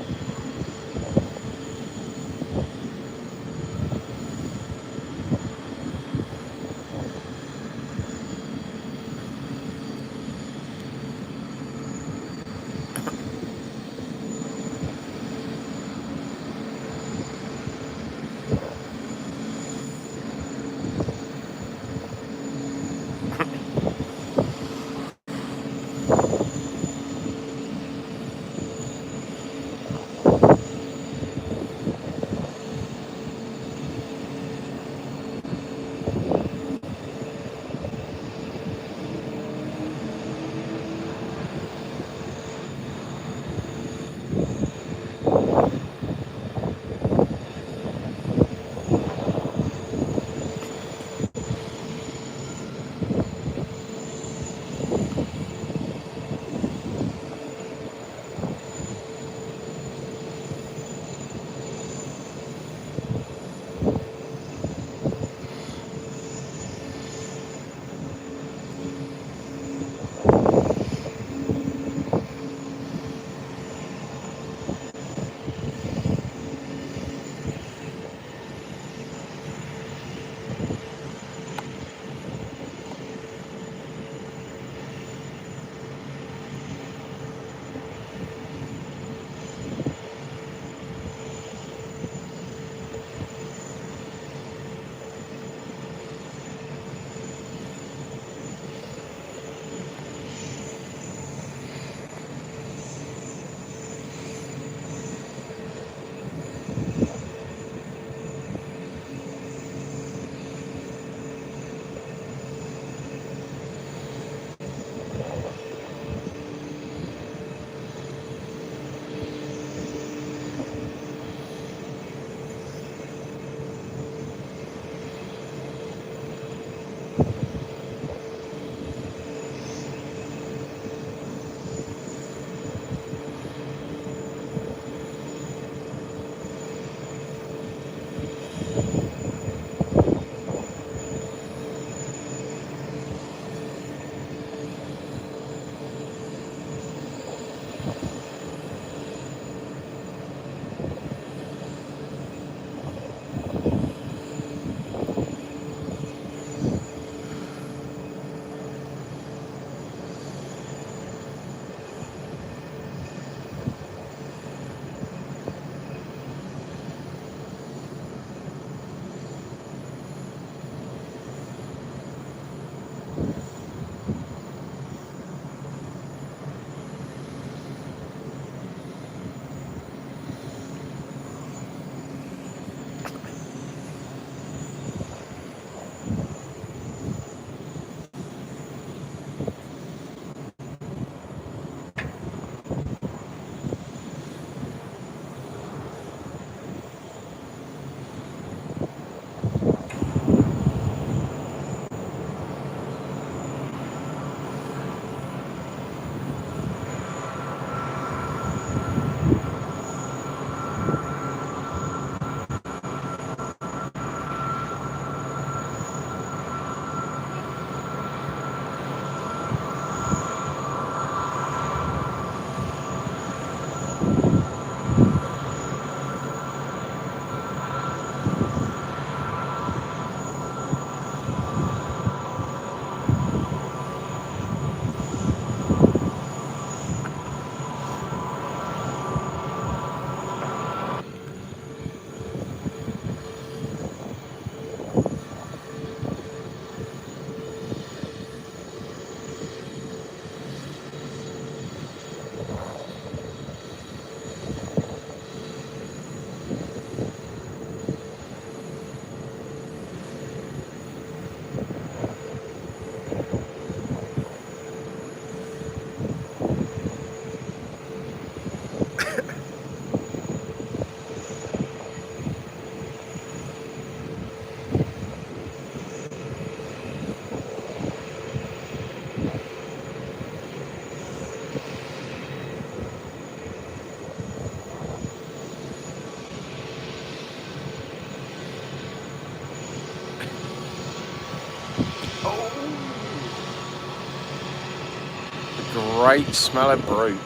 great smell of brute.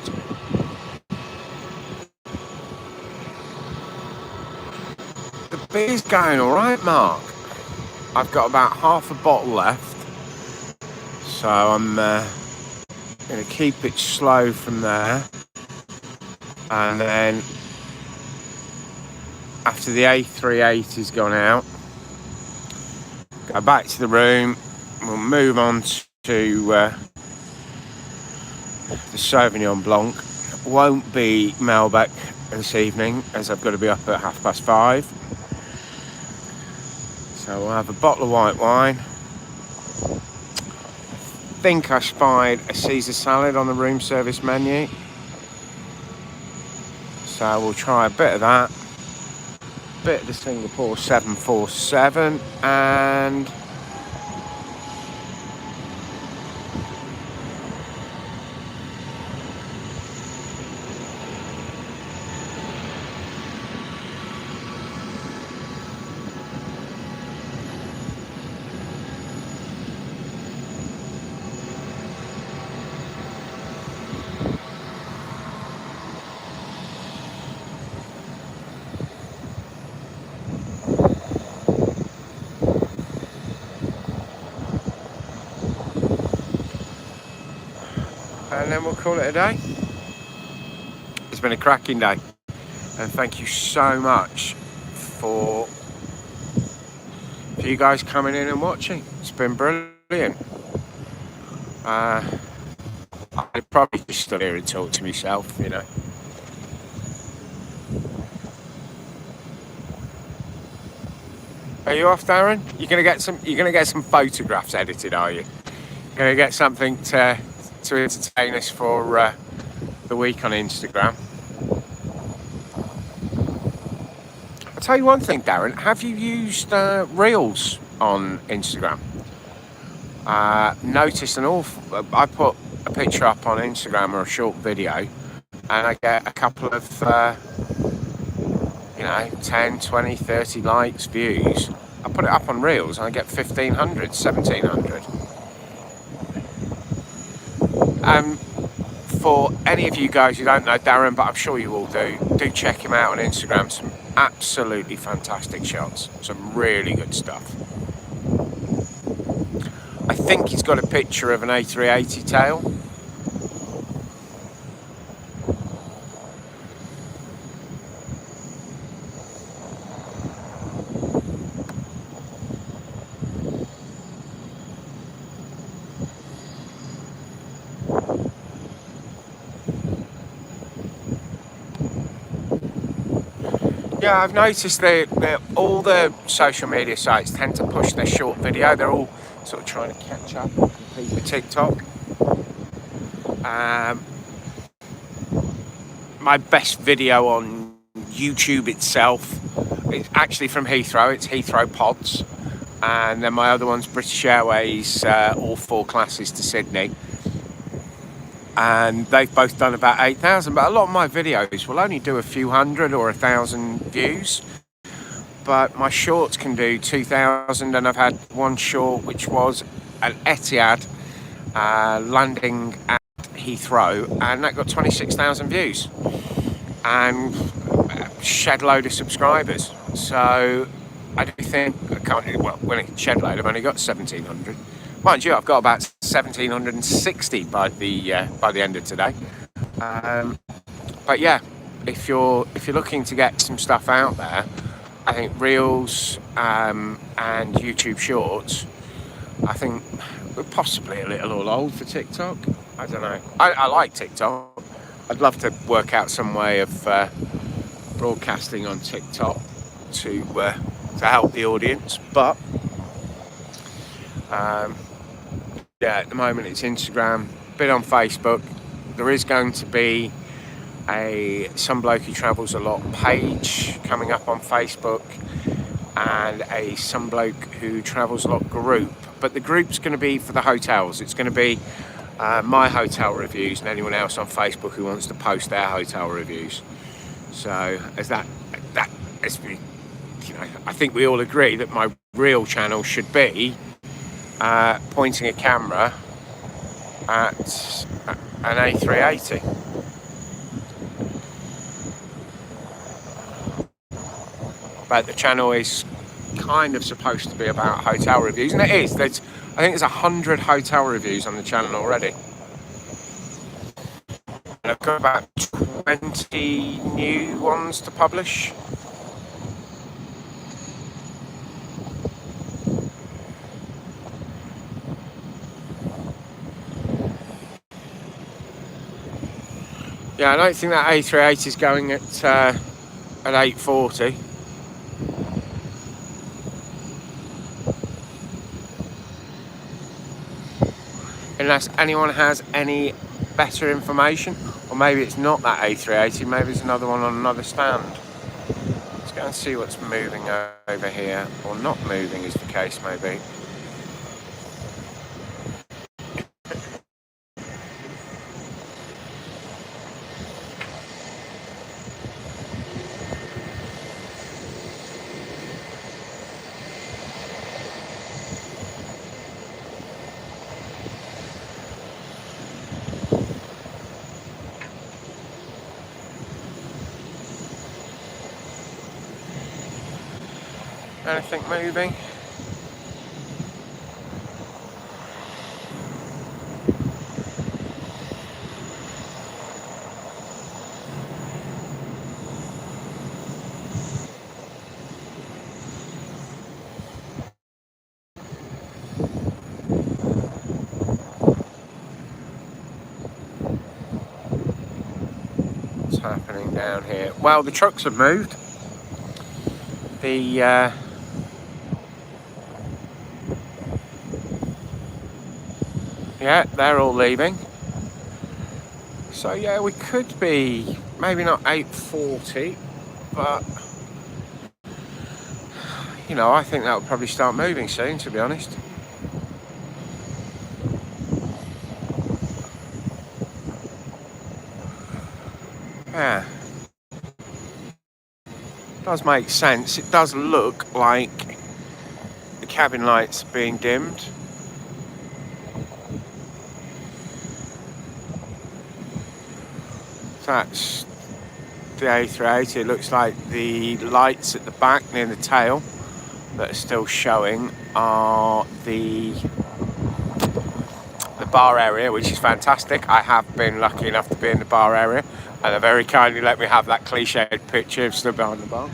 The beer's going all right, Mark. I've got about half a bottle left, so I'm going to keep it slow from there, and then after the A38 has gone out, go back to the room. We'll move on to the Sauvignon Blanc. Won't be Malbec this evening, as I've got to be up at 5:30. So we'll have a bottle of white wine. I think I spied a Caesar salad on the room service menu, so we'll try a bit of that, a bit of the Singapore 747, and then we'll call it a day. It's been a cracking day, and thank you so much for you guys coming in and watching. It's been brilliant. I'd probably just stood here and talk to myself, you know. Are you off, Darren? You're gonna get some photographs edited, are you? You're gonna get something to entertain us for the week on Instagram. I'll tell you one thing, Darren. Have you used Reels on Instagram? Noticed I put a picture up on Instagram or a short video, and I get a couple of 10, 20, 30 likes, views. I put it up on Reels and I get 1,500, 1,700. For any of you guys who don't know Darren, but I'm sure you all do check him out on Instagram. Some absolutely fantastic shots, some really good stuff. I think he's got a picture of an A380 tail. Yeah, I've noticed that all the social media sites tend to push their short video. They're all sort of trying to catch up and compete with TikTok. My best video on YouTube itself is actually from Heathrow. It's Heathrow Pods. And then my other one's British Airways, all 4 classes to Sydney. And they've both done about 8,000, but a lot of my videos will only do a few hundred or 1,000 views, but my shorts can do 2,000, and I've had one short which was an Etihad landing at Heathrow, and that got 26,000 views and a shed load of subscribers. So I do think, when I shed load, I've only got 1,700. Mind you, I've got about 1,760 by the end of today. But yeah, if you're looking to get some stuff out there, I think Reels and YouTube Shorts, I think we're possibly a little all old for TikTok. I don't know. I like TikTok. I'd love to work out some way of broadcasting on TikTok to help the audience, but yeah, at the moment it's Instagram, a bit on Facebook. There is going to be a Some Bloke Who Travels a Lot page coming up on Facebook, and a Some Bloke Who Travels a Lot group. But the group's going to be for the hotels. It's going to be my hotel reviews and anyone else on Facebook who wants to post their hotel reviews. So as I think we all agree that my real channel should be pointing a camera at an A380. But the channel is kind of supposed to be about hotel reviews, and it is. I think there's 100 hotel reviews on the channel already. And I've got about 20 new ones to publish. Yeah, I don't think that A380 is going at 840. Unless anyone has any better information, or maybe it's not that A380, maybe it's another one on another stand. Let's go and see what's moving over here, or not moving as the case may be. Anything moving? What's happening down here? Well, the trucks have moved. Yeah, they're all leaving. So yeah, we could be maybe not 840, but you know, I think that will probably start moving soon, to be honest. Yeah, does make sense. It does look like the cabin lights are being dimmed. That's the A380. It looks like the lights at the back near the tail that are still showing are the bar area, which is fantastic. I have been lucky enough to be in the bar area, and they very kindly let me have that cliched picture of stood behind the bar.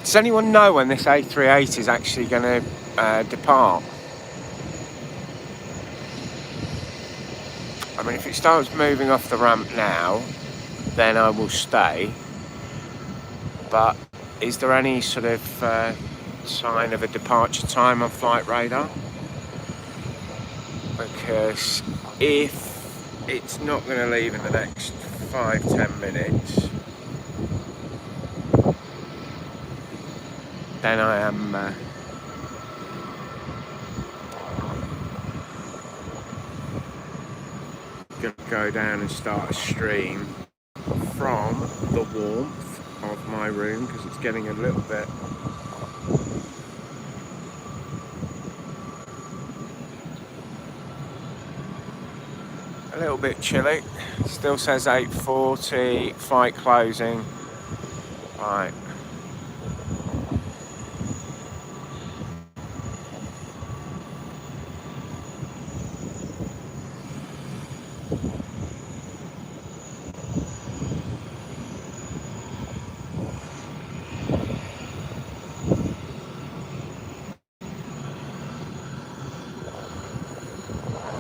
Does anyone know when this A380 is actually going to depart? I mean, if it starts moving off the ramp now, then I will stay. But is there any sort of sign of a departure time on flight radar? Because if it's not going to leave in the next 5-10 minutes, then I am going to go down and start a stream from the warmth of my room, because it's getting a little bit chilly. Still says 8:40, flight closing. Right.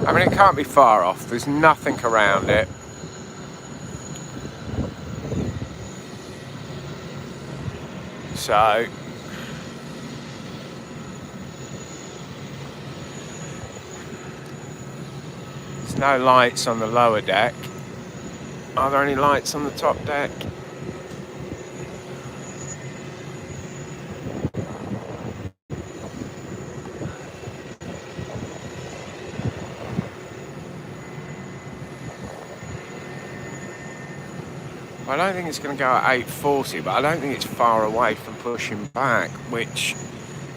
I mean, it can't be far off. There's nothing around it. So, there's no lights on the lower deck. Are there any lights on the top deck? I don't think it's going to go at 8:40, but I don't think it's far away from pushing back, which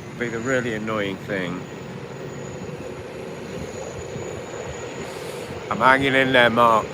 would be the really annoying thing. I'm hanging in there, Mark.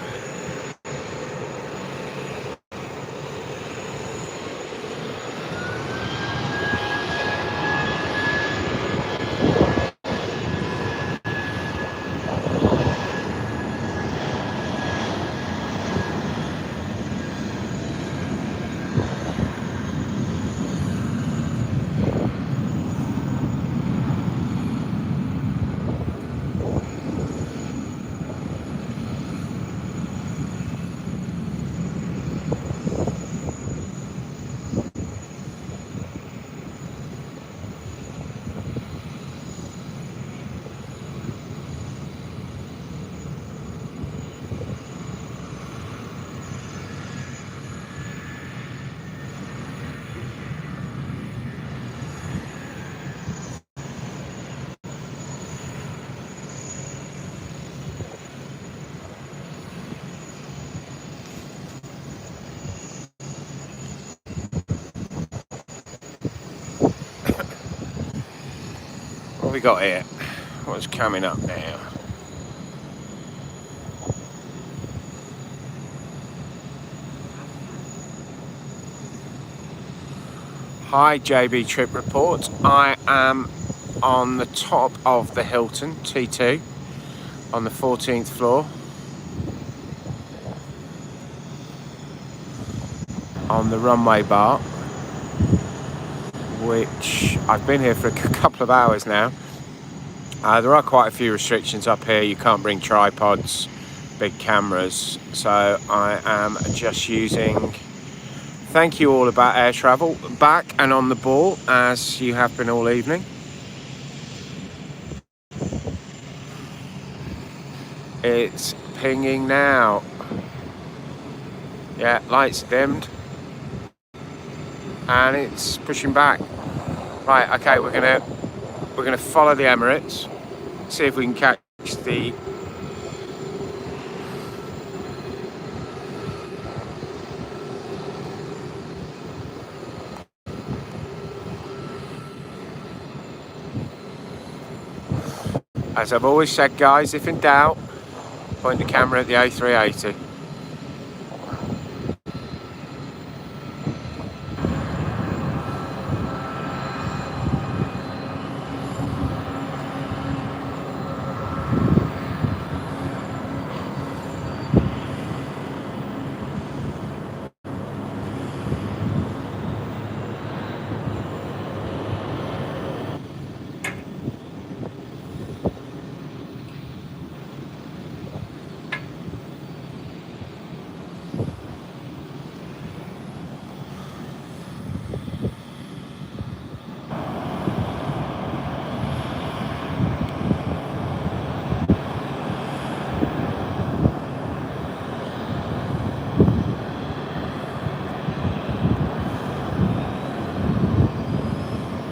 What have we got here? What's coming up now? Hi, JB Trip Report. I am on the top of the Hilton T2 on the 14th floor on the Runway Bar, which I've been here for a couple of hours now. There are quite a few restrictions up here. You can't bring tripods, big cameras, so I am just using Thank you all about air travel, back and on the ball as you have been all evening. It's pinging now. Yeah, lights dimmed. And it's pushing back. Right, okay, we're gonna follow the Emirates, see if we can catch the As I've always said, guys, if in doubt, point the camera at the A380.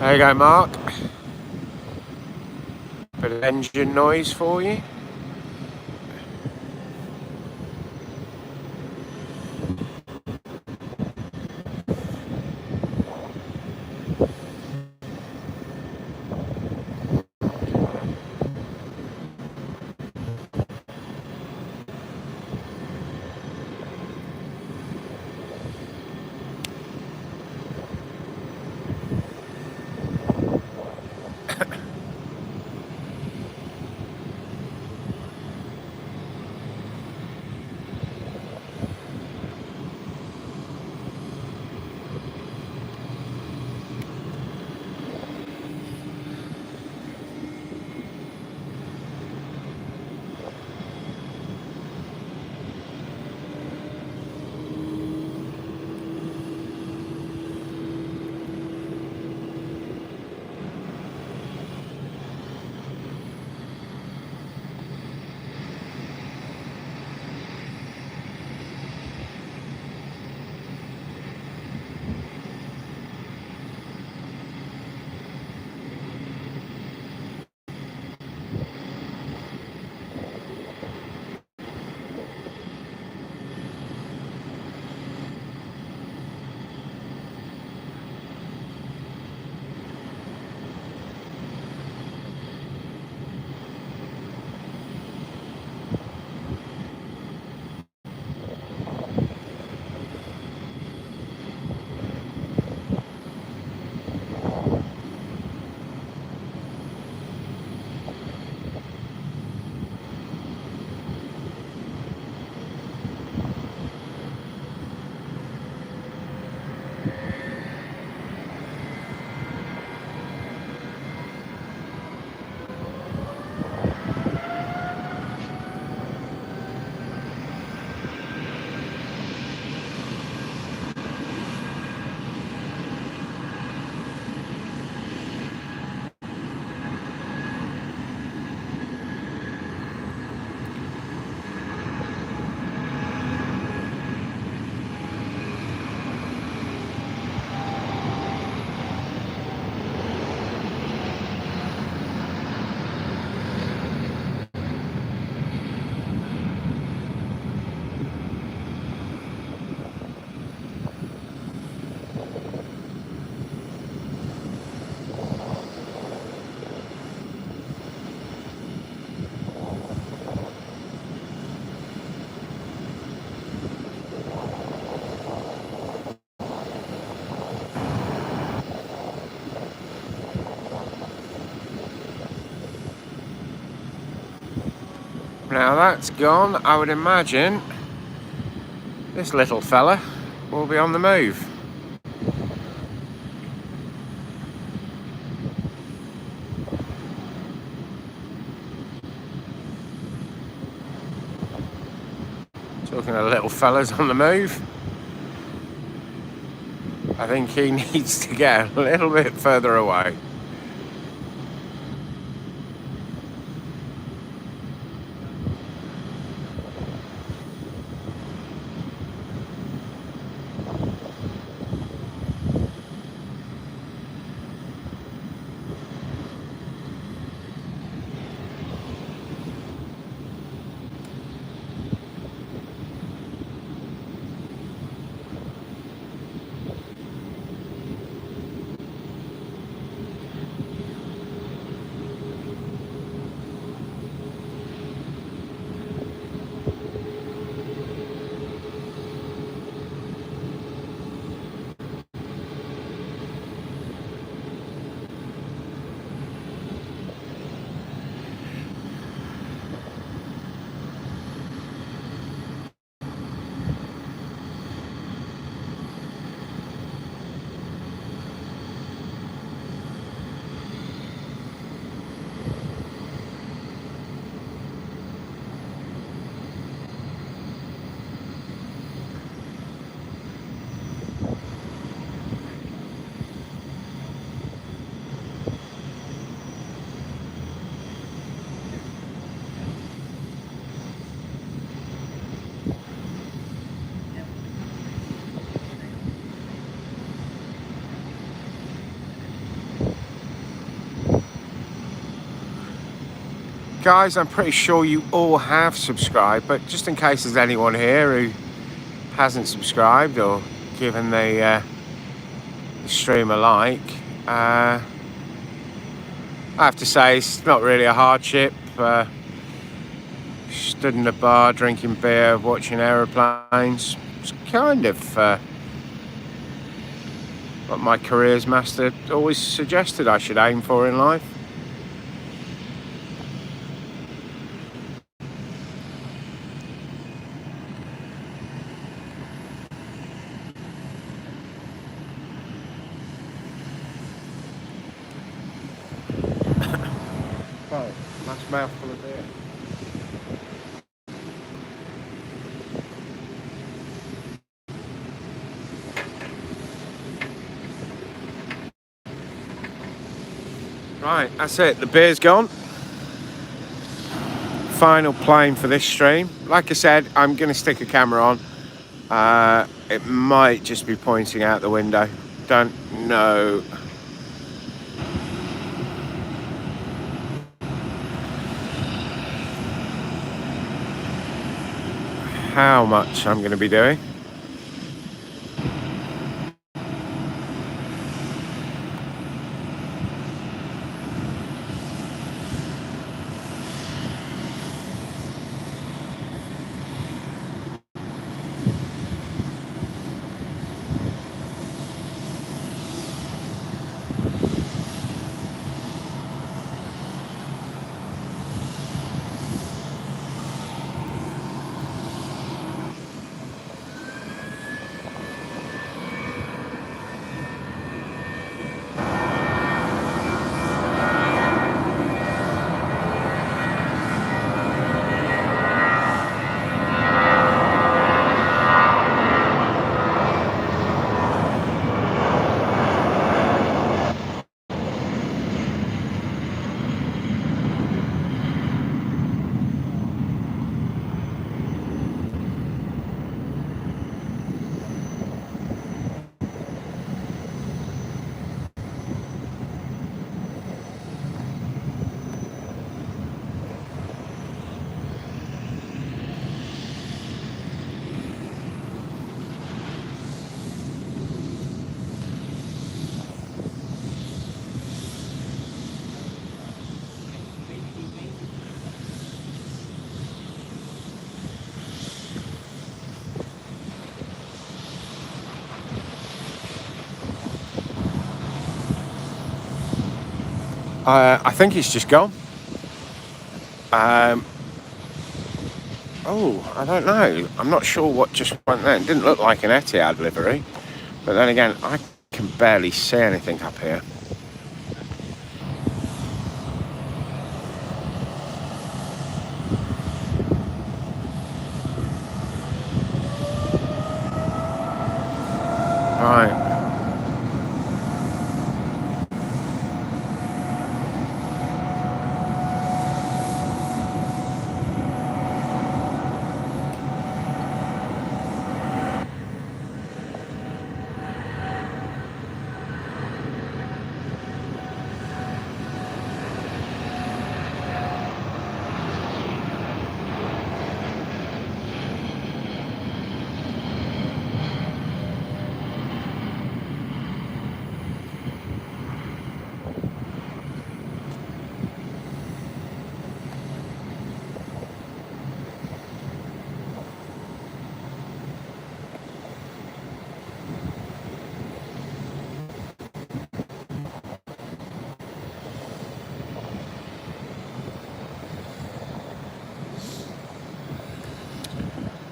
There you go, Mark. Bit of engine noise for you. Now that's gone, I would imagine this little fella will be on the move. Talking of little fellas on the move, I think he needs to get a little bit further away. Guys, I'm pretty sure you all have subscribed, but just in case there's anyone here who hasn't subscribed or given the stream a like, I have to say it's not really a hardship. Stood in a bar drinking beer, watching aeroplanes. It's kind of what my careers master always suggested I should aim for in life. Oh, nice mouthful of beer. Right, that's it. The beer's gone. Final plane for this stream. Like I said, I'm going to stick a camera on. It might just be pointing out the window. Don't know. How much I'm going to be doing. I think it's just gone. Oh, I don't know. I'm not sure what just went there. It didn't look like an Etihad livery. But then again, I can barely see anything up here. Right.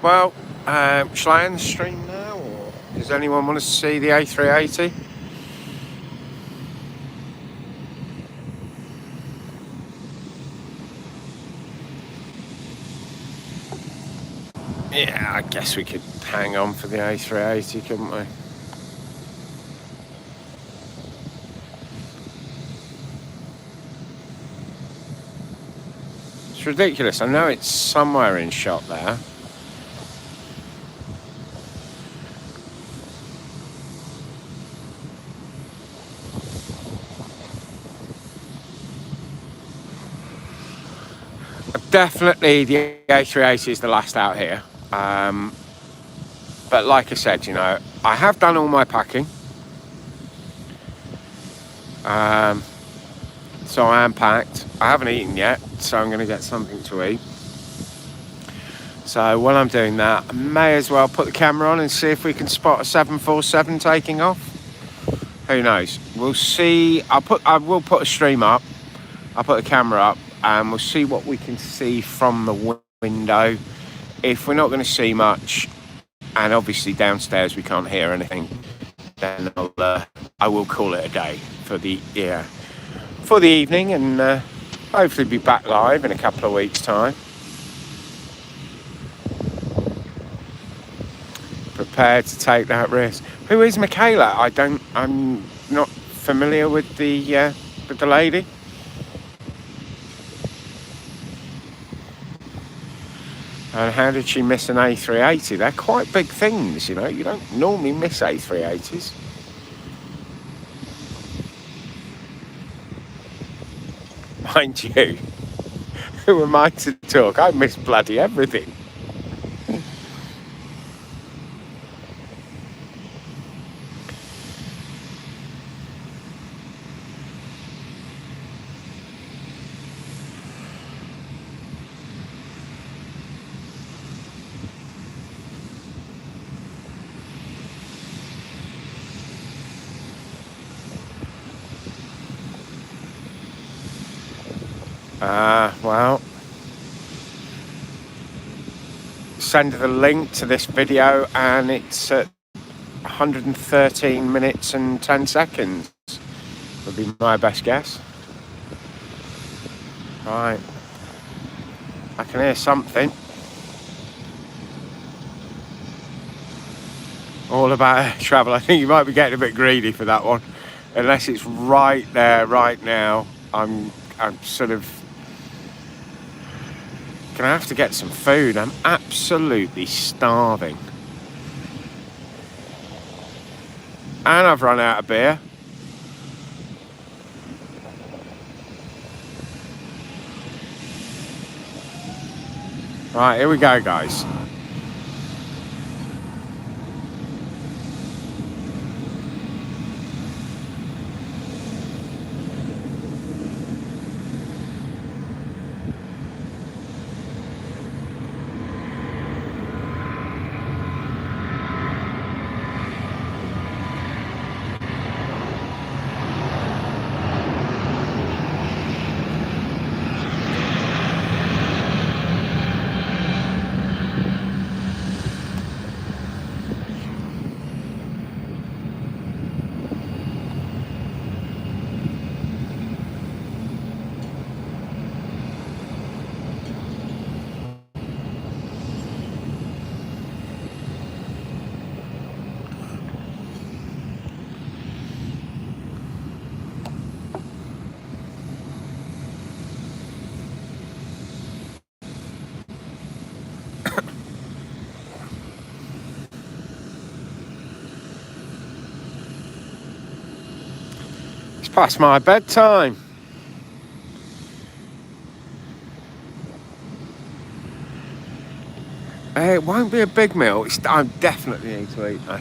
Well, shall I end the stream now, or does anyone want to see the A380? Yeah, I guess we could hang on for the A380, couldn't we? It's ridiculous. I know it's somewhere in shot there. definitely the A380 is the last out here. But like I said, you know, I have done all my packing. So I am packed. I haven't eaten yet, so I'm going to get something to eat. So while I'm doing that, I may as well put the camera on and see if we can spot a 747 taking off. Who knows? We'll see. I will put a stream up. I'll put the camera up and we'll see what we can see from the window. If we're not going to see much, and obviously downstairs we can't hear anything, then I will call it a day for the evening, and hopefully be back live in a couple of weeks' time. Prepared to take that risk. Who is Michaela? I'm not familiar with the lady. And how did she miss an A380? They're quite big things, you know. You don't normally miss A380s. Mind you, who am I to talk? I miss bloody everything. Well, send the link to this video and it's at 113 minutes and 10 seconds would be my best guess. Right, I can hear something. All about air travel. I think you might be getting a bit greedy for that one, unless it's right there right now. I'm sort of gonna have to get some food. I'm absolutely starving. And I've run out of beer. Right, here we go, guys. It's past my bedtime. It won't be a big meal. I definitely need to eat though.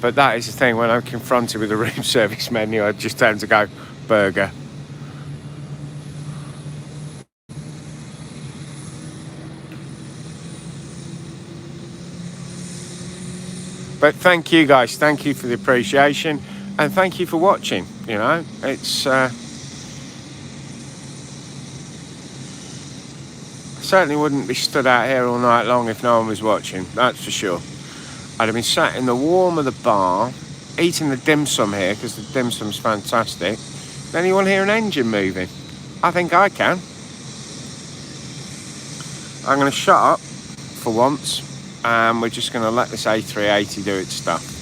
But that is the thing, when I'm confronted with a room service menu, I just tend to go burger. But thank you guys, thank you for the appreciation, and thank you for watching. You know, it's certainly wouldn't be stood out here all night long if no one was watching, that's for sure. I'd have been sat in the warm of the bar, eating the dim sum here, because the dim sum's fantastic. Then you want to hear an engine moving. I think I can. I'm going to shut up for once, and we're just going to let this A380 do its stuff.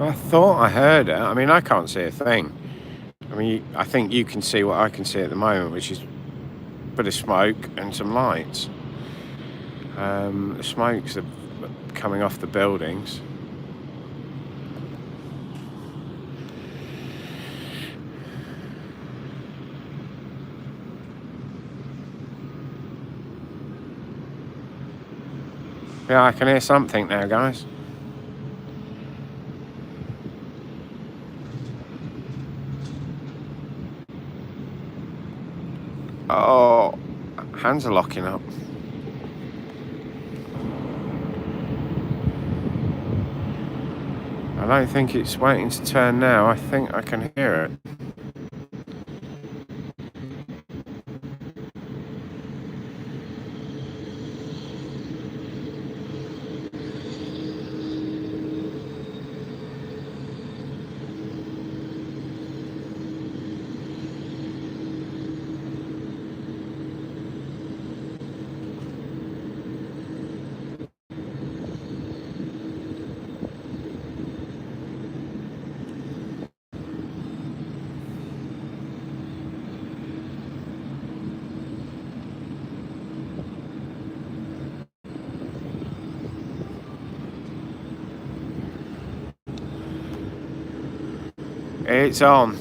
I thought I heard it. I mean, I can't see a thing. I mean, I think you can see what I can see at the moment, which is a bit of smoke and some lights. The smoke's coming off the buildings. Yeah, I can hear something now, guys. Oh, hands are locking up. I don't think it's waiting to turn now. I think I can hear it. It's on.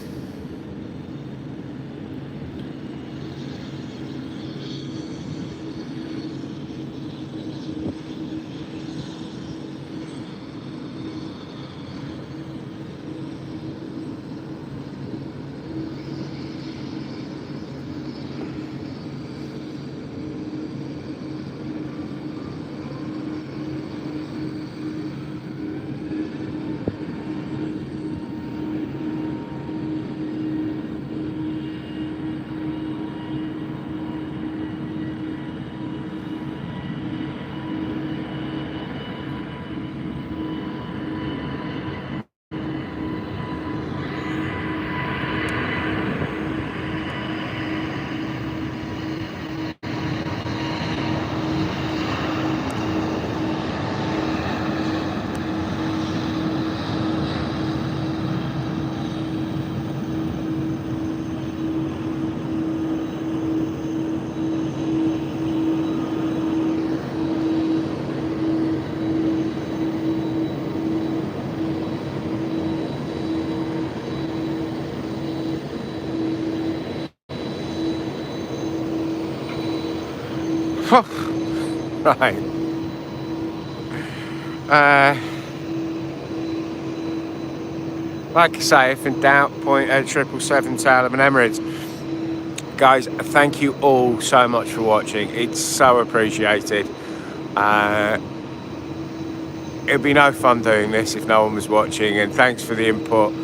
Right. Like I say, if in doubt, point at 777 tail of an Emirates. Guys, thank you all so much for watching. It's so appreciated. It'd be no fun doing this if no one was watching, and thanks for the input.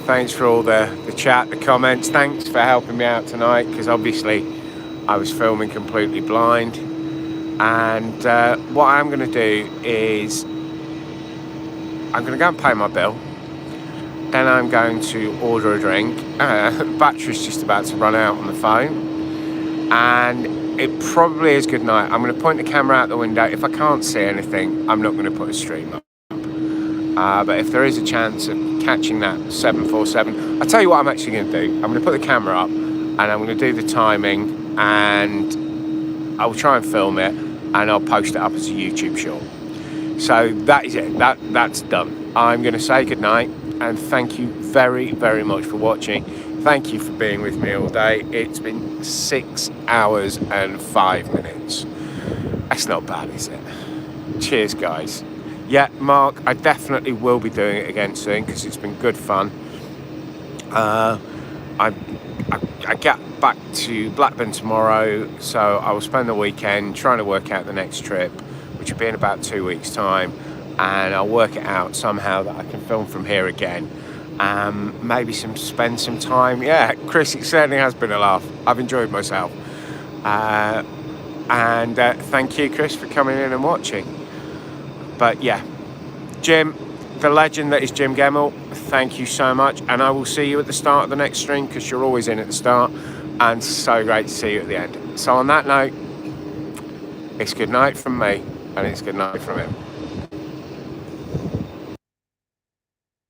Thanks for all the chat, the comments. Thanks for helping me out tonight, because obviously I was filming completely blind. And what I'm going to do is I'm going to go and pay my bill. Then I'm going to order a drink. The battery's just about to run out on the phone. And it probably is good night. I'm going to point the camera out the window. If I can't see anything, I'm not going to put a stream up. But if there is a chance of catching that 747, I'll tell you what I'm actually going to do. I'm going to put the camera up and I'm going to do the timing, and I'll try and film it and I'll post it up as a YouTube short. So that is it. That's done. I'm going to say goodnight and thank you very, very much for watching. Thank you for being with me all day. It's been 6 hours and 5 minutes. That's not bad, is it? Cheers, guys. Yeah, Mark, I definitely will be doing it again soon because it's been good fun. I get back to Blackburn tomorrow, so I will spend the weekend trying to work out the next trip, which will be in about 2 weeks' time, and I'll work it out somehow that I can film from here again. Maybe spend some time. Yeah, Chris, it certainly has been a laugh. I've enjoyed myself. And thank you, Chris, for coming in and watching. But yeah, Jim, the legend that is Jim Gemmell, thank you so much. And I will see you at the start of the next stream, because you're always in at the start. And so great to see you at the end. So on that note, it's good night from me, and it's good night from him.